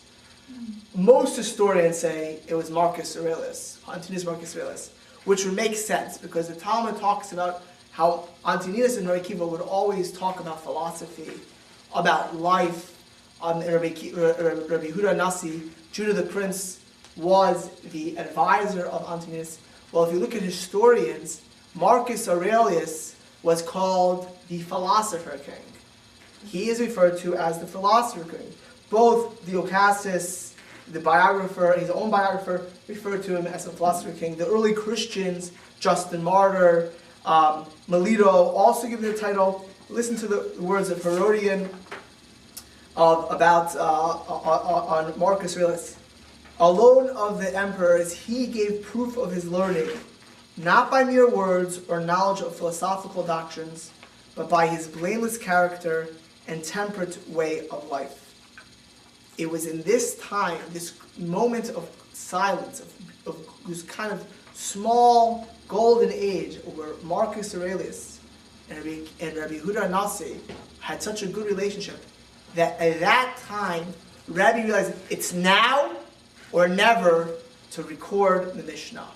[SPEAKER 1] Most historians say it was Marcus Aurelius, Antoninus Marcus Aurelius, which would make sense because the Talmud talks about how Antoninus and Rabbi Akiva would always talk about philosophy, about life. Rabbi Yehuda HaNasi, Judah the Prince, was the advisor of Antoninus. Well, if you look at historians, Marcus Aurelius was called the philosopher king. He is referred to as the philosopher king. Both Diocassus, the biographer, his own biographer, referred to him as a philosopher king. The early Christians, Justin Martyr, Melito, also give him the title. Listen to the words of Herodian on Marcus Aurelius. Alone of the emperors, he gave proof of his learning, not by mere words or knowledge of philosophical doctrines, but by his blameless character and temperate way of life. It was in this time, this moment of silence, of this kind of small golden age where Marcus Aurelius and Rabbi Yehuda HaNasi had such a good relationship that at that time, Rabbi realized it's now or never to record the Mishnah.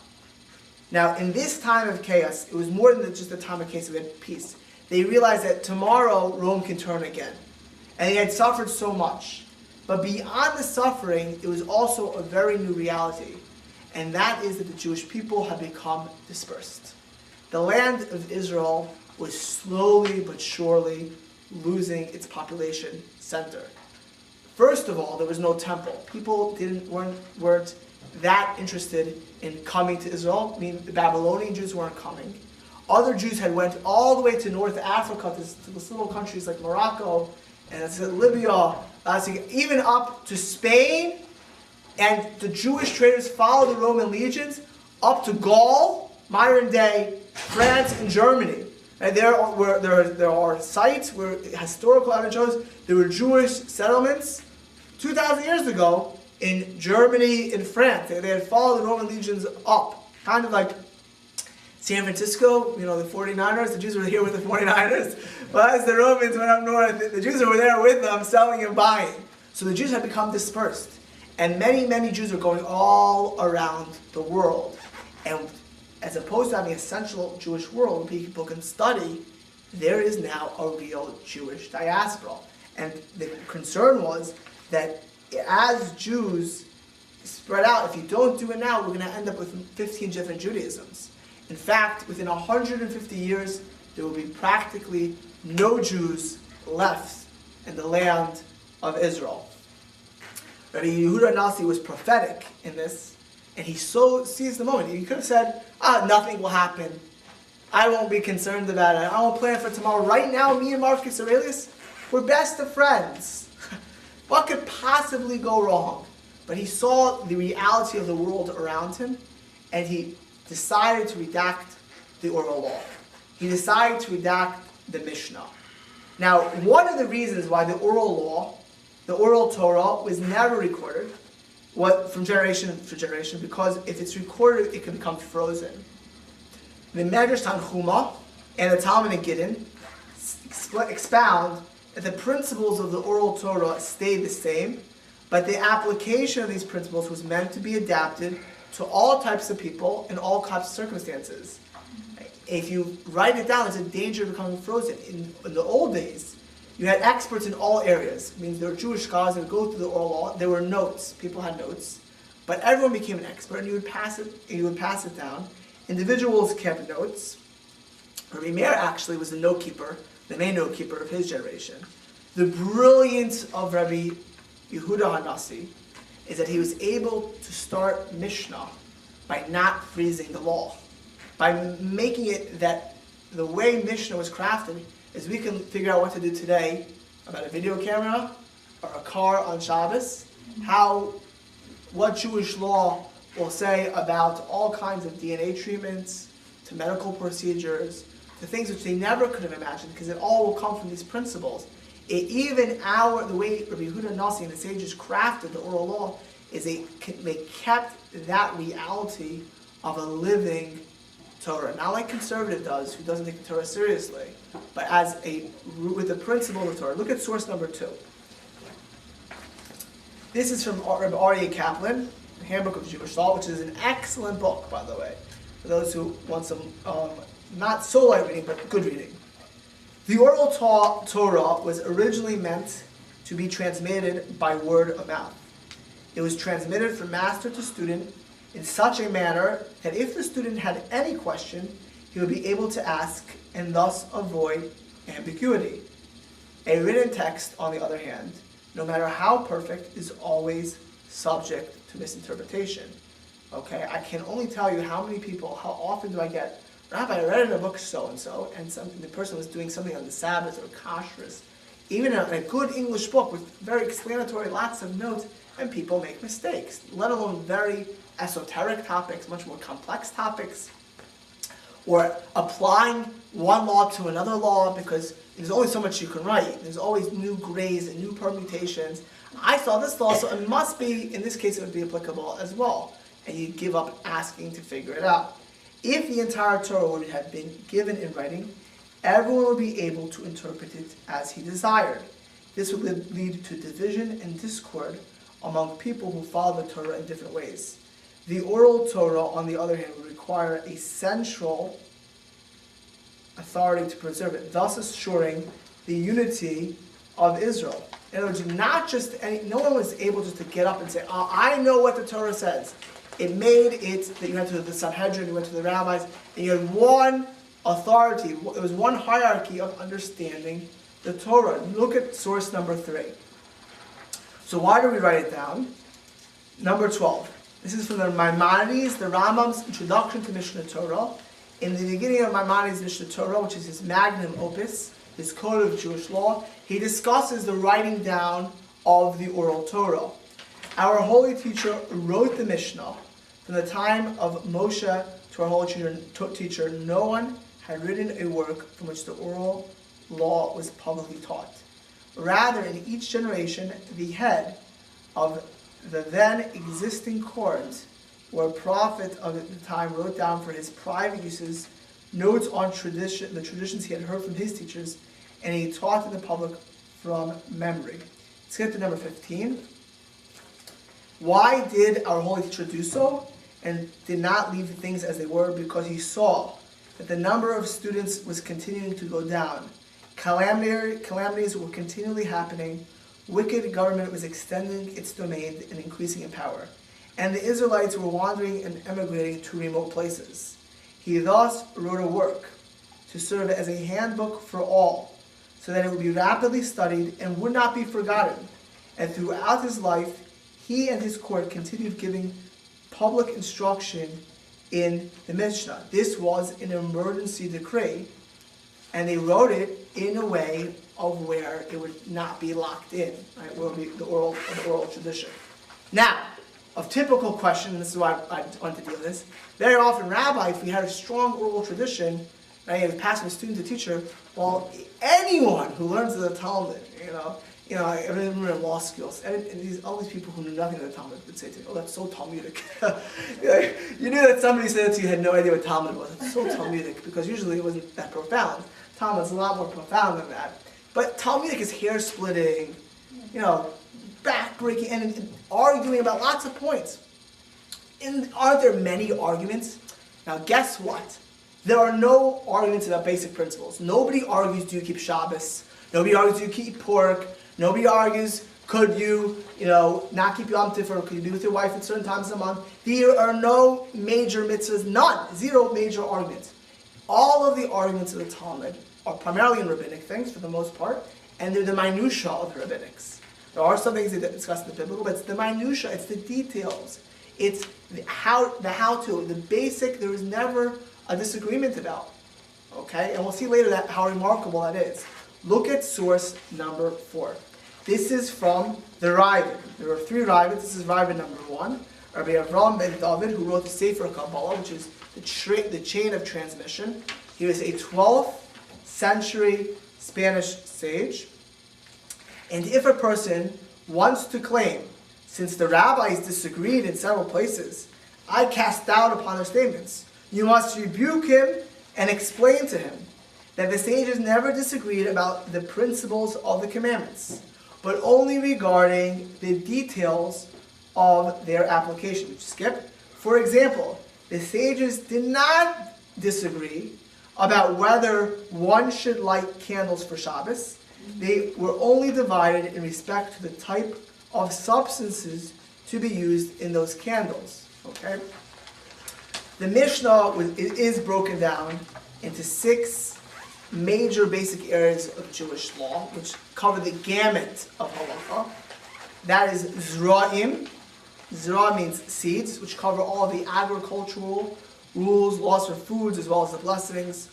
[SPEAKER 1] Now, in this time of chaos, it was more than just a time of chaos of peace. They realized that tomorrow Rome can turn again. And they had suffered so much. But beyond the suffering, it was also a very new reality. And that is that the Jewish people had become dispersed. The land of Israel was slowly but surely losing its population center. First of all, there was no temple. People weren't that interested in coming to Israel. I mean, the Babylonian Jews weren't coming. Other Jews had went all the way to North Africa, to these little countries like Morocco and Libya, even up to Spain. And the Jewish traders followed the Roman legions up to Gaul, modern day France and Germany. And there are sites where historical evidence shows there were Jewish settlements 2,000 years ago in Germany and France. They had followed the Roman legions up, kind of like San Francisco, the 49ers. The Jews were here with the 49ers. But as the Romans went up north, the Jews were there with them, selling and buying. So the Jews had become dispersed. And many, many Jews are going all around the world. And as opposed to having a central Jewish world where people can study, there is now a real Jewish diaspora. And the concern was that as Jews spread out, if you don't do it now, we're going to end up with 15 different Judaisms. In fact, within 150 years, there will be practically no Jews left in the land of Israel. Rabbi Yehuda HaNasi was prophetic in this, and he so seized the moment. He could have said, nothing will happen. I won't be concerned about it. I won't plan for tomorrow. Right now, me and Marcus Aurelius, we're best of friends. What could possibly go wrong? But he saw the reality of the world around him, and he decided to redact the oral law. He decided to redact the Mishnah. Now, one of the reasons why the oral law, the oral Torah, was never recorded from generation to generation, because if it's recorded, it can become frozen. the Medrash Tanchuma and the Talmud in Gittin expound that the principles of the oral Torah stayed the same, but the application of these principles was meant to be adapted to all types of people in all types of circumstances. If you write it down, there's a danger of becoming frozen. In the old days, you had experts in all areas. It means there were Jewish scholars that would go through the oral law. There were notes. People had notes. But everyone became an expert, and you would pass it down. Individuals kept notes. Rabbi Meir actually was the note keeper, the main note keeper of his generation. The brilliance of Rabbi Yehuda HaNasi is that he was able to start Mishnah by not freezing the law, by making it that the way Mishnah was crafted is we can figure out what to do today about a video camera or a car on Shabbos, what Jewish law will say about all kinds of DNA treatments, to medical procedures, to things which they never could have imagined, because it all will come from these principles. The way Rabbi Yehuda HaNasi and the sages crafted the oral law is they kept that reality of a living Torah, not like conservative does, who doesn't take the Torah seriously, but with the principle of the Torah. Look at source number 2. This is from Rabbi Aryeh Kaplan, the Handbook of Jewish Law, which is an excellent book, by the way, for those who want some not so light reading, but good reading. The oral Torah was originally meant to be transmitted by word of mouth. It was transmitted from master to student in such a manner that if the student had any question, he would be able to ask and thus avoid ambiguity. A written text, on the other hand, no matter how perfect, is always subject to misinterpretation. Okay, I can only tell you how often do I get, Rabbi, I read in a book so-and-so, and the person was doing something on the Sabbath or kashrus, even in a good English book with very explanatory, lots of notes, and people make mistakes, let alone very esoteric topics, much more complex topics, or applying one law to another law, because there's only so much you can write. There's always new grays and new permutations. I saw this law, so it must be, in this case, it would be applicable as well. And you give up asking to figure it out. If the entire Torah would have been given in writing, everyone would be able to interpret it as he desired. This would lead to division and discord among people who follow the Torah in different ways. The oral Torah, on the other hand, would require a central authority to preserve it, thus assuring the unity of Israel. In other words, no one was able just to get up and say, I know what the Torah says. It made it that you went to the Sanhedrin, you went to the rabbis, and you had one authority. It was one hierarchy of understanding the Torah. Look at source number 3. So why do we write it down? Number 12. This is from the Maimonides, the Rambam's Introduction to Mishnah Torah. In the beginning of Maimonides' Mishnah Torah, which is his magnum opus, his code of Jewish law, he discusses the writing down of the oral Torah. Our holy teacher wrote the Mishnah. From the time of Moshe to our holy teacher, no one had written a work from which the oral law was publicly taught. Rather, in each generation, the head of the then existing court, or a prophet of the time, wrote down for his private uses notes on the traditions he had heard from his teachers, and he taught to the public from memory. Let's get to number 15. Why did our holy teacher do so and did not leave the things as they were? Because he saw that the number of students was continuing to go down. Calamities were continually happening. Wicked government was extending its domain and increasing in power. And the Israelites were wandering and emigrating to remote places. He thus wrote a work to serve as a handbook for all, so that it would be rapidly studied and would not be forgotten. And throughout his life, he and his court continued giving public instruction in the Mishnah. This was an emergency decree, and they wrote it in a way of where it would not be locked in, right? Where it would be the oral tradition. Now, a typical question, and this is why I wanted to deal with this, very often, Rabbi, if we had a strong oral tradition, right, it was passed from student to teacher, well, anyone who learns the Talmud, I remember in law schools, and all these people who knew nothing of the Talmud would say to me, "Oh, that's so Talmudic." You knew that somebody said it to you, had no idea what Talmud was. It's so Talmudic, because usually it wasn't that profound. Talmud's a lot more profound than that. But Talmudic is hair-splitting, back-breaking, and arguing about lots of points. And aren't there many arguments? Now, guess what? There are no arguments about basic principles. Nobody argues, do you keep Shabbos? Nobody argues, do you keep pork? Nobody argues, could you, not keep Yom Tov, or could you be with your wife at certain times of the month? There are no major mitzvahs, none, zero major arguments. All of the arguments of the Talmud are primarily in rabbinic things, for the most part, and they're the minutiae of the rabbinics. There are some things that discuss the biblical, but it's the minutiae, it's the details. It's the how-to, the basic, there is never a disagreement about. Okay? And we'll see later how remarkable that is. Look at source number 4. This is from the Rabbi. There are 3 Rabbis. This is Rabbi number 1. Rabbi Avram ben David, who wrote the Sefer Kabbalah, which is the chain of transmission. He was a 12th century Spanish sage. And if a person wants to claim, since the rabbis disagreed in several places, I cast doubt upon their statements, you must rebuke him and explain to him that the sages never disagreed about the principles of the commandments, but only regarding the details of their application. Skip. For example, the sages did not disagree about whether one should light candles for Shabbos. They were only divided in respect to the type of substances to be used in those candles. Okay? The Mishnah is broken down into 6 major basic areas of Jewish law, which cover the gamut of halacha. That is Zra'im. Zra means seeds, which cover all the agricultural rules, laws for foods, as well as the blessings.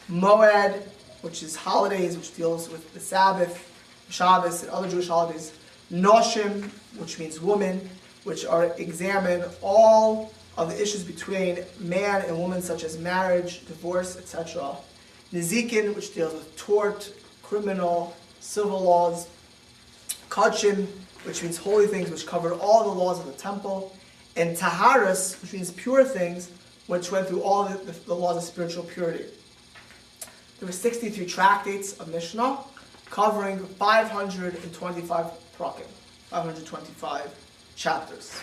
[SPEAKER 1] Moed, which is holidays, which deals with the Sabbath, Shabbos, and other Jewish holidays. Noshim, which means women, which are examined all of the issues between man and woman, such as marriage, divorce, etc. Nezikin, which deals with tort, criminal, civil laws. Kachim, which means holy things, which covered all the laws of the temple. And Taharas, which means pure things, which went through all the laws of spiritual purity. There were 63 tractates of Mishnah, covering 525 prakim, 525 chapters.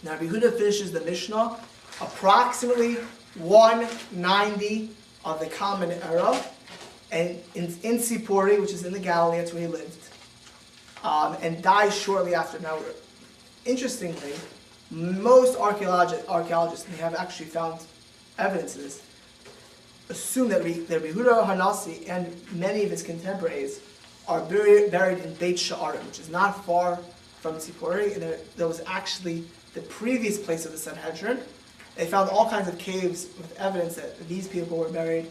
[SPEAKER 1] Now, Rabbi Yehuda finishes the Mishnah approximately 190 of the Common Era, and in Sipori, which is in the Galilee, that's where he lived, and dies shortly after. Now, interestingly, most archaeologists, and they have actually found evidence of this, assume that Rabbi Yehuda Hanasi and many of his contemporaries are buried in Beit Sha'arim, which is not far from Tzipori, and there was actually the previous place of the Sanhedrin. They found all kinds of caves with evidence that these people were buried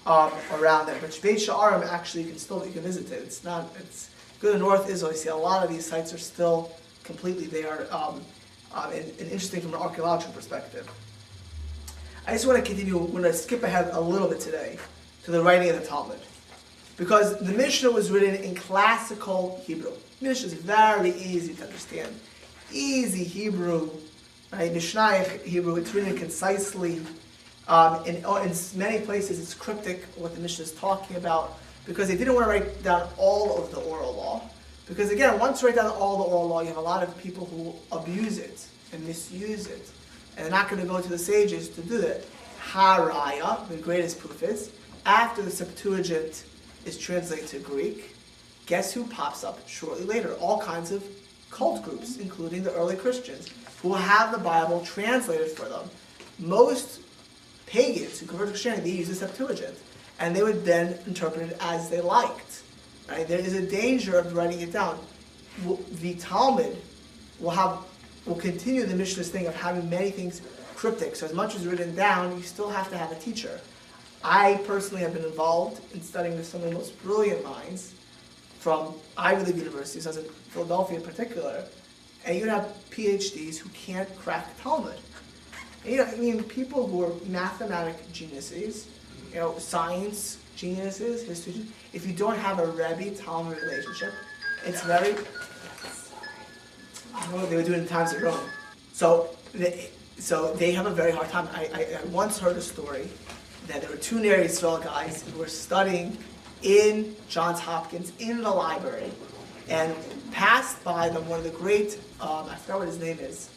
[SPEAKER 1] around there. But Beit Sha'arim, actually, you can visit it. It's go to North Israel, you see a lot of these sites are still completely there, and interesting from an archaeological perspective. I just want to continue, we're going to skip ahead a little bit today to the writing of the Talmud. Because the Mishnah was written in classical Hebrew. Mishnah is very easy to understand. Easy Hebrew, right? Mishnaic Hebrew, it's written concisely. In many places it's cryptic, what the Mishnah is talking about, because they didn't want to write down all of the oral law. Because again, once you write down all the oral law, you have a lot of people who abuse it and misuse it. And they're not going to go to the sages to do that. Haraya, the greatest proof is, after the Septuagint is translated to Greek, guess who pops up shortly later? All kinds of cult groups, including the early Christians, who will have the Bible translated for them. Most pagans who converted to Christianity, they use the Septuagint, and they would then interpret it as they liked. Right? There is a danger of writing it down. The Talmud will continue the Mishnah's thing of having many things cryptic. So as much as written down, you still have to have a teacher. I personally have been involved in studying with some of the most brilliant minds from Ivy League universities, as in Philadelphia in particular, and you have PhDs who can't crack Talmud. And, people who are mathematic geniuses, science geniuses, history. If you don't have a Rebbe-Talmud relationship, It's very, they were doing it in times of Rome. So they have a very hard time. I once heard a story that there were two Ner Yisrael guys who were studying in Johns Hopkins in the library, and passed by them one of the great, I forgot what his name is,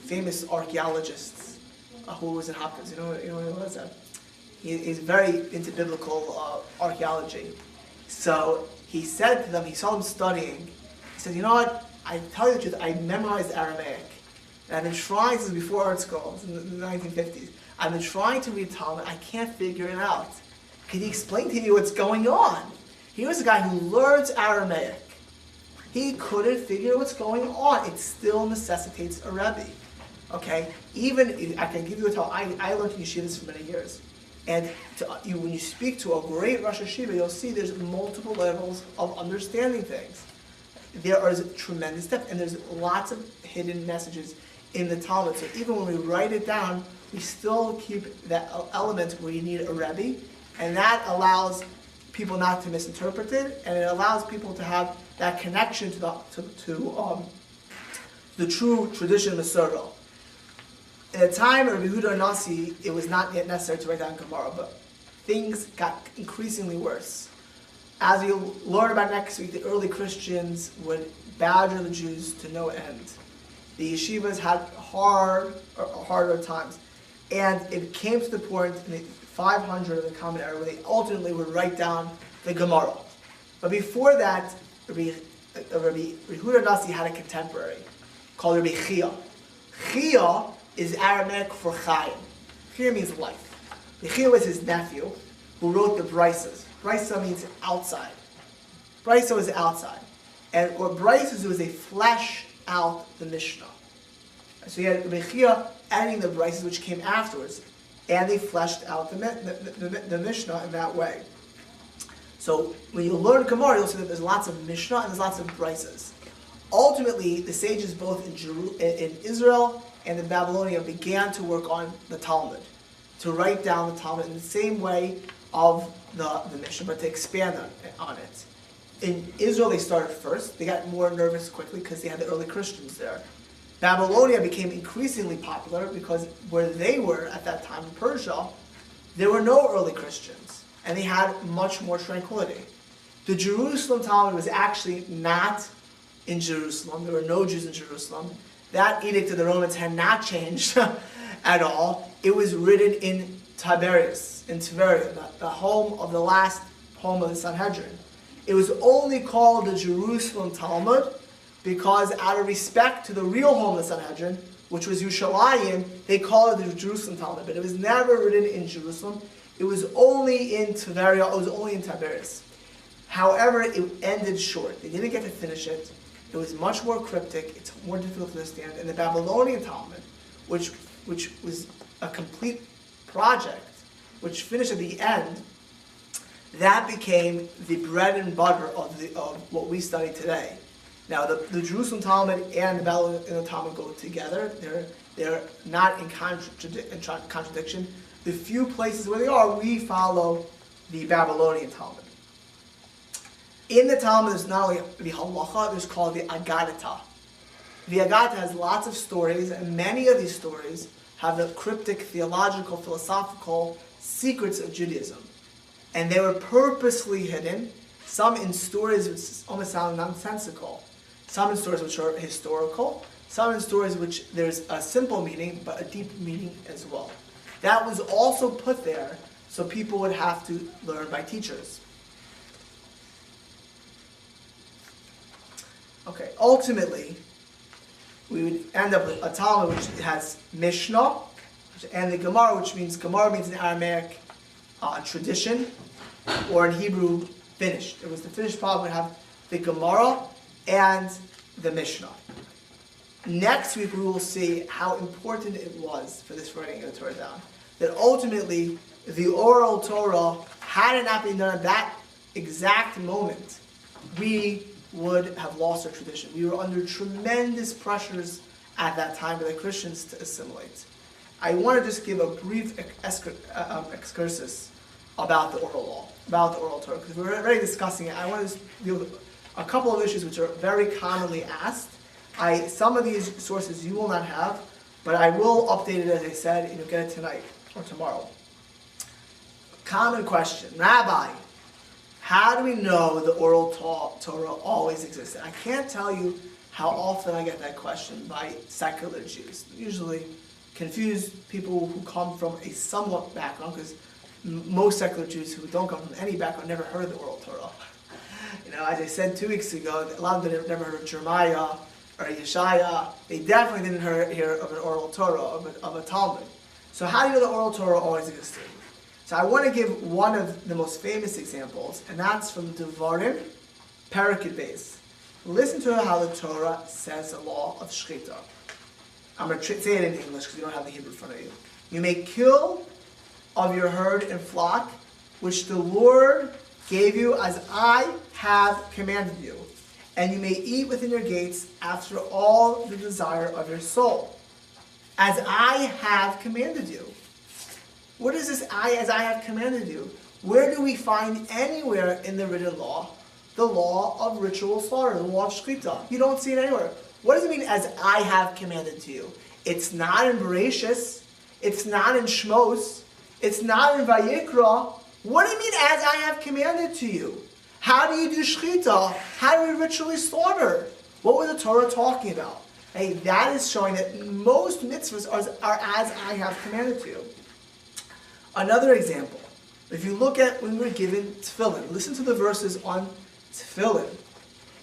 [SPEAKER 1] famous archaeologists who was in Hopkins. You know who he was? He's very into biblical archaeology. So he said to them, he saw them studying, he said, you know what, I tell you the truth, I memorized Aramaic. And I've been trying, this is before art school, in the 1950s, I've been trying to read Talmud, I can't figure it out. Can you explain to me what's going on? Here's a guy who learns Aramaic. He couldn't figure what's going on. It still necessitates a Rabbi. Okay? Even, I can give you a talk, I learned in yeshivas for many years. And when you speak to a great Rosh Yeshiva, you'll see there's multiple levels of understanding things. There is tremendous depth, and there's lots of hidden messages in the Talmud. So even when we write it down, we still keep that element where you need a Rebbe, and that allows people not to misinterpret it, and it allows people to have that connection to the true tradition of the Surah. At the time of Rabbi Yehuda Nasi, it was not yet necessary to write down Gemara, but things got increasingly worse. As you'll learn about next week, the early Christians would badger the Jews to no end. The yeshivas had harder times. And it came to the point in the 500 of the Common Era where they ultimately would write down the Gemara. But before that, Rabbi Yehuda Nasi had a contemporary called Rabbi Chia. Chia is Aramaic for Chaim. Chia means life. Rabbi Chia was his nephew who wrote the Brises. Brisa means outside. Brisa was outside. And what Brises was, they flesh out the Mishnah. So you had Rabbi Chia adding the Brises, which came afterwards, and they fleshed out the Mishnah in that way. So when you learn Gemara, you'll see that there's lots of Mishnah and there's lots of Brises. Ultimately, the sages both in Israel and in Babylonia began to work on the Talmud, to write down the Talmud in the same way of the Mishnah, but to expand on it. In Israel, they started first. They got more nervous quickly because they had the early Christians there. Babylonia became increasingly popular because where they were at that time in Persia, there were no early Christians, and they had much more tranquility. The Jerusalem Talmud was actually not in Jerusalem. There were no Jews in Jerusalem. That edict of the Romans had not changed at all. It was written in Tiberias, in Tiberia, the home of the last home of the Sanhedrin. It was only called the Jerusalem Talmud because out of respect to the real home of the Sanhedrin, which was Yerushalayim, they called it the Jerusalem Talmud. But it was never written in Jerusalem. It was only in Tiberia, it was only in Tiberias. However, it ended short. They didn't get to finish it. It was much more cryptic, it's more difficult to understand. And the Babylonian Talmud, which was a complete project, which finished at the end, that became the bread and butter of what we study today. Now, the Jerusalem Talmud and the Babylonian Talmud go together. They're not in contradiction. The few places where they are, we follow the Babylonian Talmud. In the Talmud, there's not only the halacha, there's called the Agadata. The Agadata has lots of stories, and many of these stories have the cryptic, theological, philosophical secrets of Judaism. And they were purposely hidden, some in stories which almost sound nonsensical, some in stories which are historical, some in stories which there's a simple meaning, but a deep meaning as well. That was also put there so people would have to learn by teachers. Okay, ultimately, we would end up with a Talmud which has Mishnah, and the Gemara, which means, Gemara means in Aramaic tradition, or in Hebrew, finished. It was the finished part. We have the Gemara and the Mishnah. Next week we will see how important it was for this writing of the Torah down. That ultimately, the oral Torah, had it not been done at that exact moment, we would have lost our tradition. We were under tremendous pressures at that time by the Christians to assimilate. I want to just give a brief excursus about the oral law, about the oral Torah, because we're already discussing it. I want to deal with a couple of issues which are very commonly asked. Some of these sources you will not have, but I will update it as I said, and you'll get it tonight or tomorrow. Common question, Rabbi, how do we know the oral Torah always existed? I can't tell you how often I get that question by secular Jews. Usually confused people who come from a somewhat background, because most secular Jews who don't come from any background never heard the oral Torah. As I said 2 weeks ago, a lot of them never heard of Jeremiah or Yeshaya. They definitely didn't hear of an oral Torah, of a Talmud. So how do you know the oral Torah always existed? So I want to give one of the most famous examples, and that's from Devarim, Parakid Beis. Listen to how the Torah says the law of Shechita. I'm going to say it in English because you don't have the Hebrew in front of you. You may kill of your herd and flock, which the Lord gave you as I have commanded you. And you may eat within your gates after all the desire of your soul, as I have commanded you. What is this as I have commanded you? Where do we find anywhere in the written law the law of ritual slaughter, the law of Shechita? You don't see it anywhere. What does it mean, as I have commanded to you? It's not in Bereshis. It's not in Shmos. It's not in Vayikra. What do you mean, as I have commanded to you? How do you do Shechita? How do we ritually slaughter? What was the Torah talking about? Hey, that is showing that most mitzvahs are as I have commanded to you. Another example, if you look at when we're given tefillin, listen to the verses on tefillin.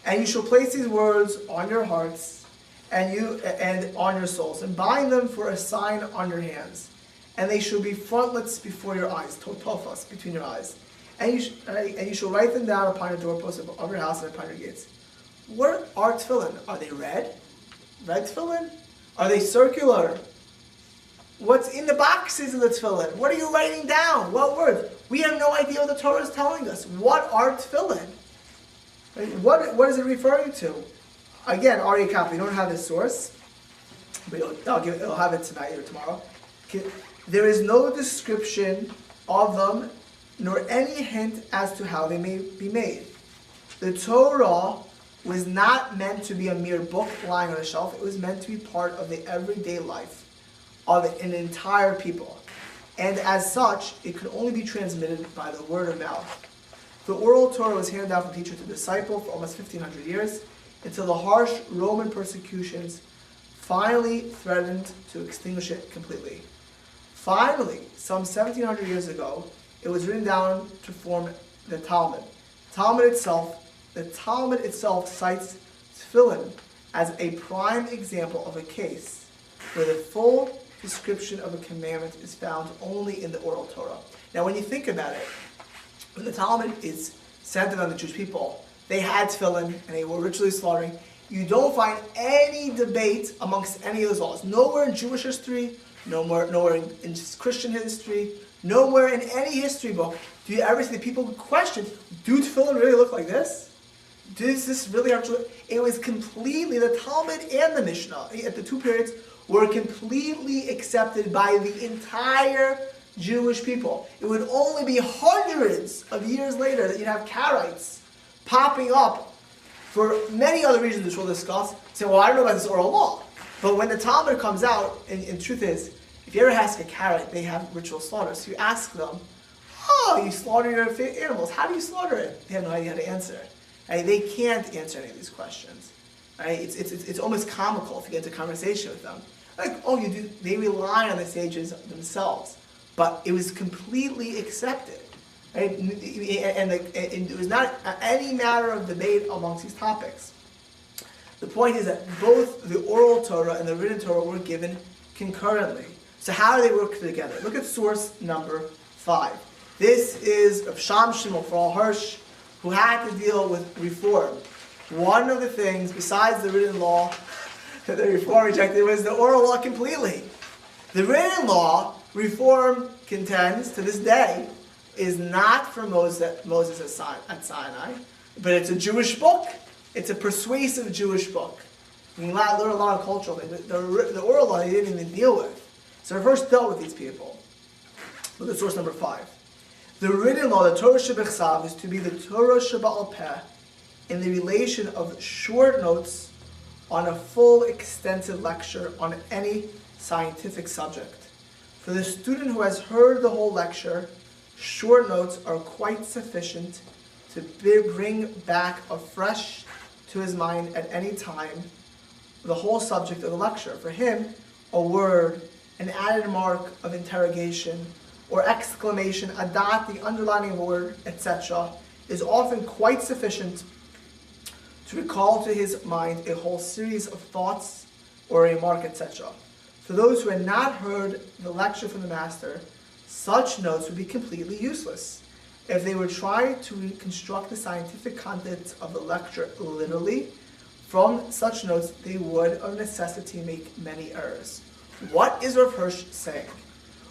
[SPEAKER 1] And you shall place these words on your hearts and on your souls, and bind them for a sign on your hands. And they shall be frontlets before your eyes, totofas, between your eyes. And you shall write them down upon your doorposts of your house and upon your gates. What are tefillin? Are they red? Red tefillin? Are they circular? What's in the boxes of the tefillin? What are you writing down? What words? We have no idea what the Torah is telling us. What are tefillin? What is it referring to? Again, Ari Kappa, we don't have this source, but I'll have it tonight or tomorrow. There is no description of them, nor any hint as to how they may be made. The Torah was not meant to be a mere book lying on a shelf. It was meant to be part of the everyday life of an entire people. And as such, it could only be transmitted by the word of mouth. The oral Torah was handed down from teacher to disciple for almost 1,500 years, until the harsh Roman persecutions finally threatened to extinguish it completely. Finally, some 1,700 years ago, it was written down to form the Talmud. The Talmud itself cites tefillin as a prime example of a case where the full description of a commandment is found only in the oral Torah. Now, when you think about it, when the Talmud is centered on the Jewish people, they had tefillin and they were ritually slaughtering. You don't find any debate amongst any of those laws. Nowhere in Jewish history, nowhere in Christian history, nowhere in any history book do you ever see the people question, do tefillin really look like this? Does this really have to? It was completely, the Talmud and the Mishnah, at the two periods, were completely accepted by the entire Jewish people. It would only be hundreds of years later that you'd have Karaites popping up for many other reasons which we'll discuss, saying, well, I don't know about this oral law. But when the Talmud comes out, and truth is, if you ever ask a Karaite, they have ritual slaughter. So you ask them, oh, you slaughter your animals. How do you slaughter it? They have no idea how to answer it. Right? They can't answer any of these questions. Right? It's almost comical if you get into conversation with them. Like, oh, you do. They rely on the sages themselves. But it was completely accepted. Right? And it was not any matter of debate amongst these topics. The point is that both the oral Torah and the written Torah were given concurrently. So how do they work together? Look at source number 5. This is of Sham Shimon for Hirsch, who had to deal with reform. One of the things, besides the written law, that the reform rejected was the oral law completely. The written law, reform contends to this day, is not for Moses at Sinai, but it's a Jewish book. It's a persuasive Jewish book. You can learn a lot of cultural things. The oral law he didn't even deal with. So he first dealt with these people. Look at source number 5. The written law, the Torah Shebechsav, is to be the Torah Sheba'al Peh, in the relation of short notes on a full, extensive lecture on any scientific subject. For the student who has heard the whole lecture, short notes are quite sufficient to bring back afresh to his mind at any time the whole subject of the lecture. For him, a word, an added mark of interrogation, or exclamation, a dot, the underlining of a word, etc., is often quite sufficient to recall to his mind a whole series of thoughts or a remark, etc. For those who had not heard the lecture from the master, such notes would be completely useless. If they were trying to reconstruct the scientific contents of the lecture literally, from such notes they would of necessity make many errors. What is Rav Hirsch saying?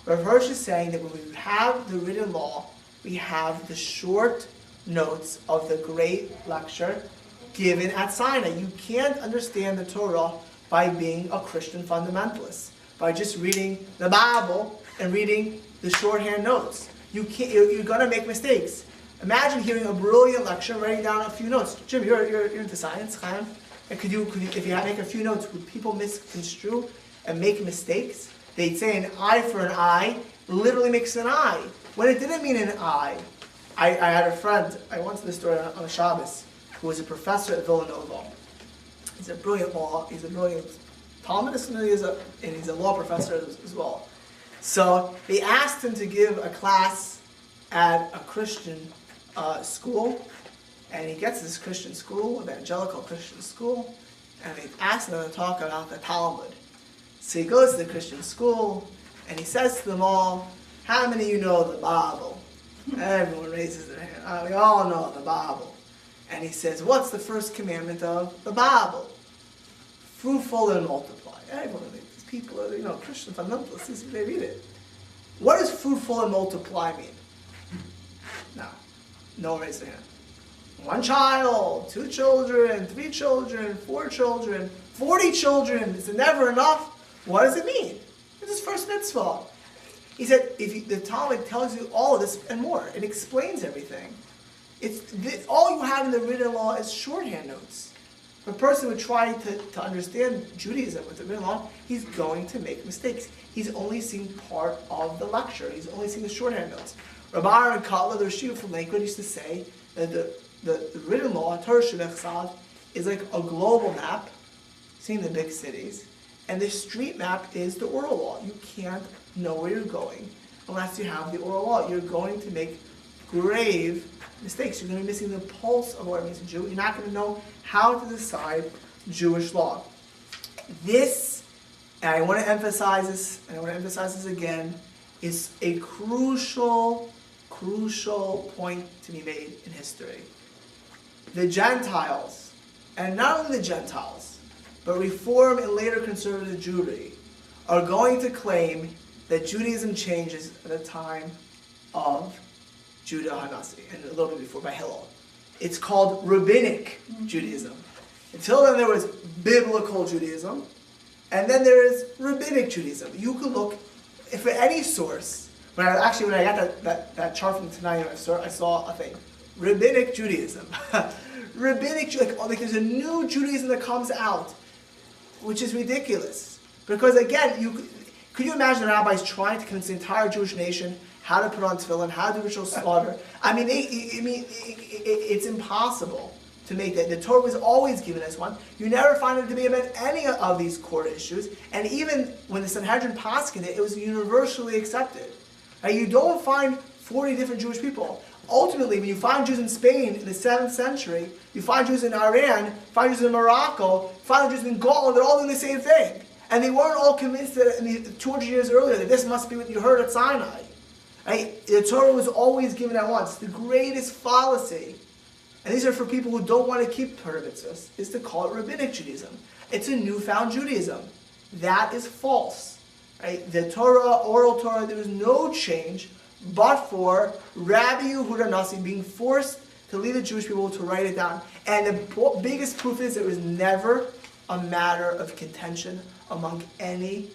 [SPEAKER 1] Rav Hirsch is saying that when we have the written law, we have the short notes of the great lecture given at Sinai. You can't understand the Torah by being a Christian fundamentalist, by just reading the Bible and reading the shorthand notes. You're going to make mistakes. Imagine hearing a brilliant lecture, writing down a few notes. Jim, you're into science, Chaim. And could you, if you make a few notes, would people misconstrue and make mistakes? They'd say an eye for an eye literally makes an eye, when it didn't mean an eye. I had a friend, I went to the story on a Shabbos, who was a professor at Villanova. He's a brilliant Talmudist, and he's a law professor as well. So they asked him to give a class at a Christian school, and he gets to this Christian school, evangelical Christian school, and they asked him to talk about the Talmud. So he goes to the Christian school, and he says to them all, how many of you know the Bible? Everyone raises their hand. We all know the Bible. And he says, what's the first commandment of the Bible? Fruitful and multiply. Everyone, these people are, Christian fundamentalists, they read it. What does fruitful and multiply mean? No one raised their hand. 1 child, 2 children, 3 children, 4 children, 40 children. Is it never enough? What does it mean? It's his first mitzvah. He said, the Talmud tells you all of this and more. It explains everything. All you have in the written law is shorthand notes. If a person would try to understand Judaism with the written law, he's going to make mistakes. He's only seeing part of the lecture. He's only seeing the shorthand notes. Rabbi and Kotler, the Rashiva from Lakewood, used to say that the written law, Torah Shebechsad, is like a global map, seeing the big cities, and the street map is the oral law. You can't know where you're going unless you have the oral law. You're going to make grave mistakes. You're going to be missing the pulse of what it means to Jew. You're not going to know how to decide Jewish law. This, and I want to emphasize this again, is a crucial point to be made in history. The Gentiles, and not only the Gentiles, but Reform and later conservative Jewry, are going to claim that Judaism changes at the time of Judah Hanasi, and a little bit before by Hillel. It's called Rabbinic Judaism. Until then there was Biblical Judaism, and then there is Rabbinic Judaism. You could look, if at any source, when I got that chart from tonight, I saw a thing. Rabbinic Judaism. Like there's a new Judaism that comes out, which is ridiculous. Because again, could you imagine the rabbis trying to convince the entire Jewish nation how to put on tefillin, how to do ritual slaughter? It's impossible to make that. The Torah was always given as one. You never find it to be about any of these core issues. And even when the Sanhedrin paskined it, it was universally accepted. You don't find 40 different Jewish people. Ultimately, when you find Jews in Spain in the 7th century, you find Jews in Iran, find Jews in Morocco, find Jews in Gaul, they're all doing the same thing. And they weren't all convinced that 200 years earlier that this must be what you heard at Sinai. The Torah was always given at once. The greatest fallacy, and these are for people who don't want to keep Torah mitzvahs, is to call it Rabbinic Judaism. It's a newfound Judaism. That is false. The Torah, oral Torah, there was no change but for Rabbi Yehuda Nasi being forced to lead the Jewish people to write it down. And the biggest proof is it was never a matter of contention among any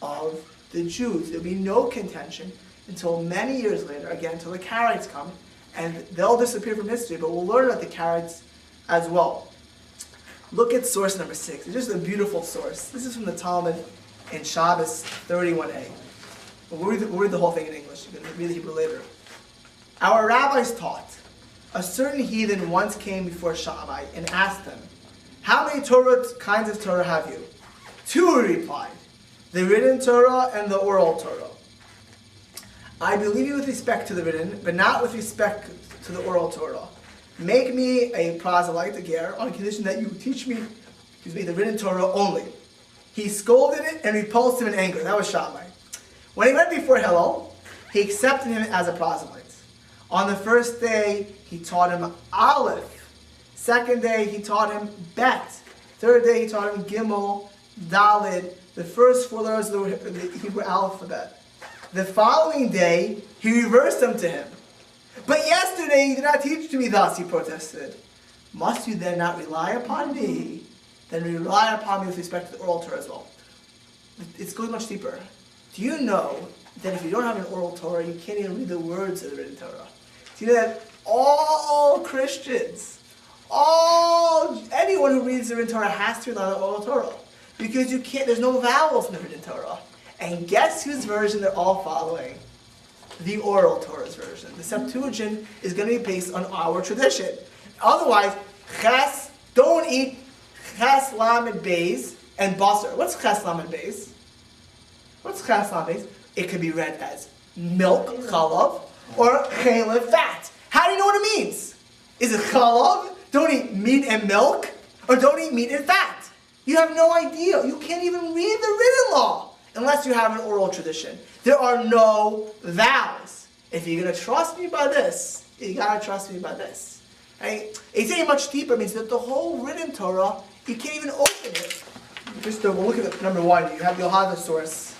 [SPEAKER 1] of the Jews. There'll be no contention until many years later, again, until the Karaites come, and they'll disappear from history, but we'll learn about the Karaites as well. Look at source number 6. It's just a beautiful source. This is from the Talmud in Shabbos 31a. We'll read the whole thing in English. You can read the Hebrew later. Our rabbis taught, a certain heathen once came before Shammai and asked him, how many kinds of Torah have you? 2, he replied, the written Torah and the oral Torah. I believe you with respect to the written, but not with respect to the oral Torah. Make me a proselyte, a ger, on condition that you teach me, the written Torah only. He scolded it and repulsed him in anger. That was Shammai. When he went before Hillel, he accepted him as a proselyte. On the first day, he taught him Aleph. Second day, he taught him Bet. Third day, he taught him Gimel, Dalid, the first 4 letters of the Hebrew alphabet. The following day, he reversed them to him. But yesterday you did not teach to me thus, he protested. Must you then not rely upon me? Then rely upon me with respect to the oral Torah as well. It's going much deeper. Do you know that if you don't have an oral Torah, you can't even read the words of the written Torah? Do you know that all Christians, anyone who reads the written Torah has to rely on the oral Torah? Because you can't, there's no vowels in the written Torah. And guess whose version they're all following? The oral Torah's version. The Septuagint is going to be based on our tradition. Otherwise, don't eat ches lamed beis and basar. What's ches lamed beis? What's ches lamed beis? It could be read as milk, chalav, or chalev, fat. How do you know what it means? Is it chalav? Don't eat meat and milk? Or don't eat meat and fat? You have no idea. You can't even read the written law unless you have an oral tradition. There are no vowels. If you're going to trust me by this, you got to trust me by this. Right? It's saying much deeper. It means that the whole written Torah, you can't even open it. We'll look at number 1. You'll have the source.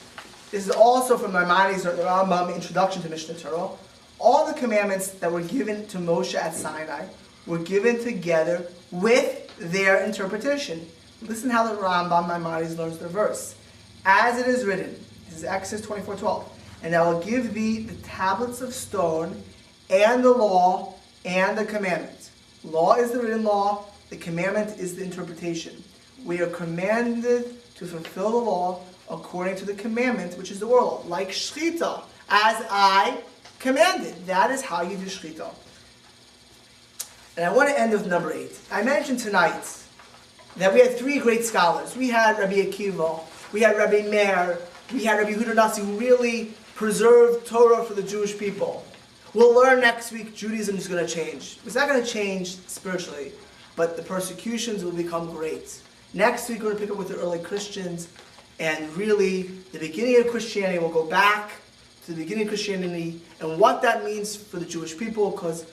[SPEAKER 1] This is also from Maimonides or the Rambam, Introduction to Mishnah Torah. All the commandments that were given to Moshe at Sinai were given together with their interpretation. Listen how the Rambam Maimonides learns the verse. As it is written, this is Exodus 24:12, and I will give thee the tablets of stone and the law and the commandment. Law is the written law, the commandment is the interpretation. We are commanded to fulfill the law according to the commandment, which is the oral law, like shchita, as I commanded. That is how you do shchita. And I want to end with number 8. I mentioned tonight that we had 3 great scholars. We had Rabbi Akiva, we had Rabbi Meir, we had Rabbi Yehuda Nasi, who really preserved Torah for the Jewish people. We'll learn next week Judaism is going to change. It's not going to change spiritually, but the persecutions will become great. Next week we're going to pick up with the early Christians, and really the beginning of Christianity. We'll go back to the beginning of Christianity and what that means for the Jewish people, because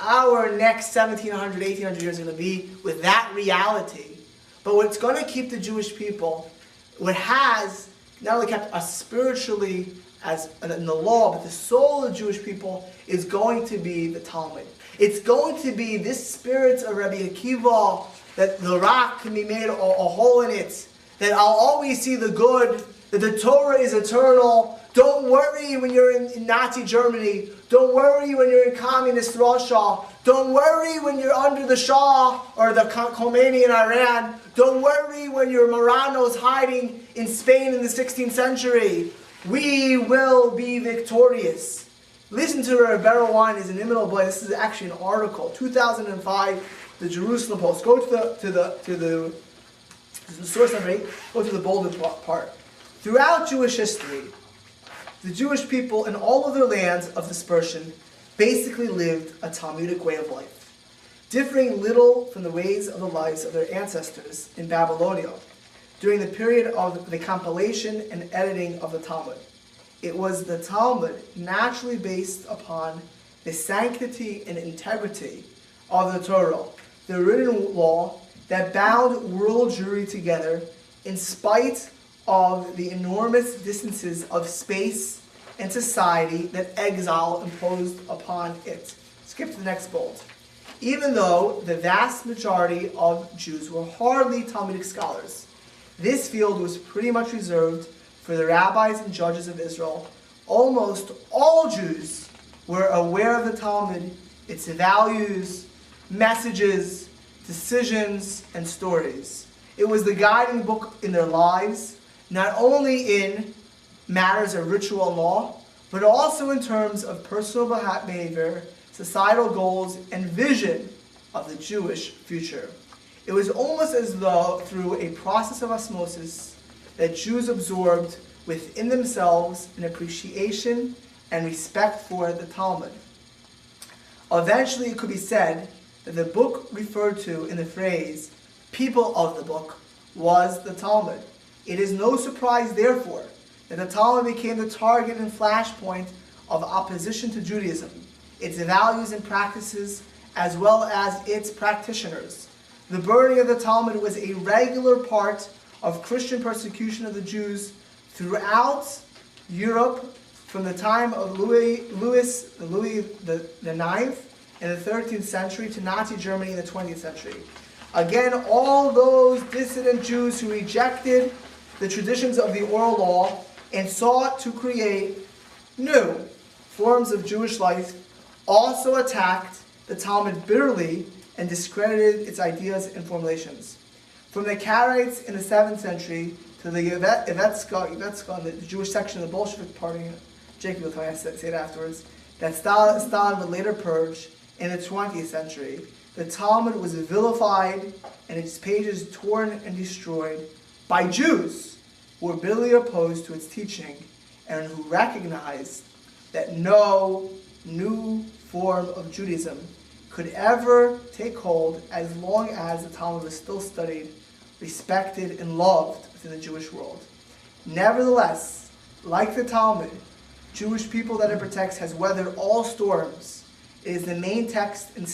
[SPEAKER 1] our next 1700, 1800 years are going to be with that reality. But what's going to keep the Jewish people, what has not only kept us spiritually as in the law, but the soul of the Jewish people is going to be the Talmud. It's going to be this spirit of Rabbi Akiva, that the rock can be made a hole in it, that I'll always see the good, that the Torah is eternal. Don't worry when you're in Nazi Germany. Don't worry when you're in communist Russia. Don't worry when you're under the Shah or the Khomeini in Iran. Don't worry when your Marano's hiding in Spain in the 16th century. We will be victorious. Listen to Rabbi Wine is an inimitable. This is actually an article, 2005, the Jerusalem Post. Go to the source number 8. Go to the bolded part. Throughout Jewish history, the Jewish people in all of their lands of dispersion basically lived a Talmudic way of life, differing little from the ways of the lives of their ancestors in Babylonia during the period of the compilation and editing of the Talmud. It was the Talmud naturally based upon the sanctity and integrity of the Torah, the written law that bound world Jewry together in spite of the enormous distances of space and society that exile imposed upon it. Skip to the next bold. Even though the vast majority of Jews were hardly Talmudic scholars, this field was pretty much reserved for the rabbis and judges of Israel. Almost all Jews were aware of the Talmud, its values, messages, decisions, and stories. It was the guiding book in their lives, not only in matters of ritual and law, but also in terms of personal behavior, societal goals, and vision of the Jewish future. It was almost as though through a process of osmosis that Jews absorbed within themselves an appreciation and respect for the Talmud. Eventually, it could be said that the book referred to in the phrase, people of the book, was the Talmud. It is no surprise, therefore, that the Talmud became the target and flashpoint of opposition to Judaism, its values and practices, as well as its practitioners. The burning of the Talmud was a regular part of Christian persecution of the Jews throughout Europe from the time of Louis the Ninth in the 13th century to Nazi Germany in the 20th century. Again, all those dissident Jews who rejected the traditions of the oral law and sought to create new forms of Jewish life also attacked the Talmud bitterly and discredited its ideas and formulations. From the Karaites in the 7th century to the Ivetska, the Jewish section of the Bolshevik Party, Jacob will tell me I say it afterwards, that Stalin would later purge in the 20th century, the Talmud was vilified and its pages torn and destroyed by Jews who were bitterly opposed to its teaching and who recognized that no new form of Judaism could ever take hold as long as the Talmud was still studied, respected, and loved within the Jewish world. Nevertheless, like the Talmud, Jewish people that it protects has weathered all storms. It is the main text and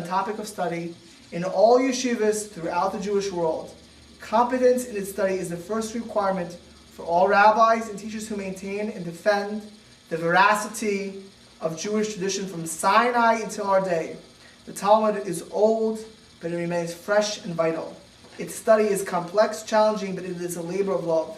[SPEAKER 1] topic of study in all yeshivas throughout the Jewish world. Competence in its study is the first requirement for all rabbis and teachers who maintain and defend the veracity of Jewish tradition from Sinai until our day. The Talmud is old, but it remains fresh and vital. Its study is complex, challenging, but it is a labor of love.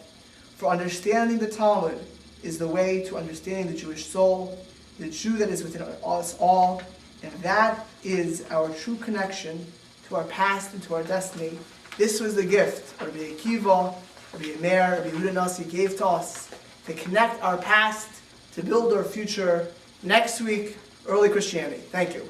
[SPEAKER 1] For understanding the Talmud is the way to understanding the Jewish soul, the Jew that is within us all, and that is our true connection to our past and to our destiny. This was the gift Rabbi Akiva, Rabbi Meir, Rabbi Yehuda Nasi gave to us to connect our past, to build our future. Next week, early Christianity. Thank you.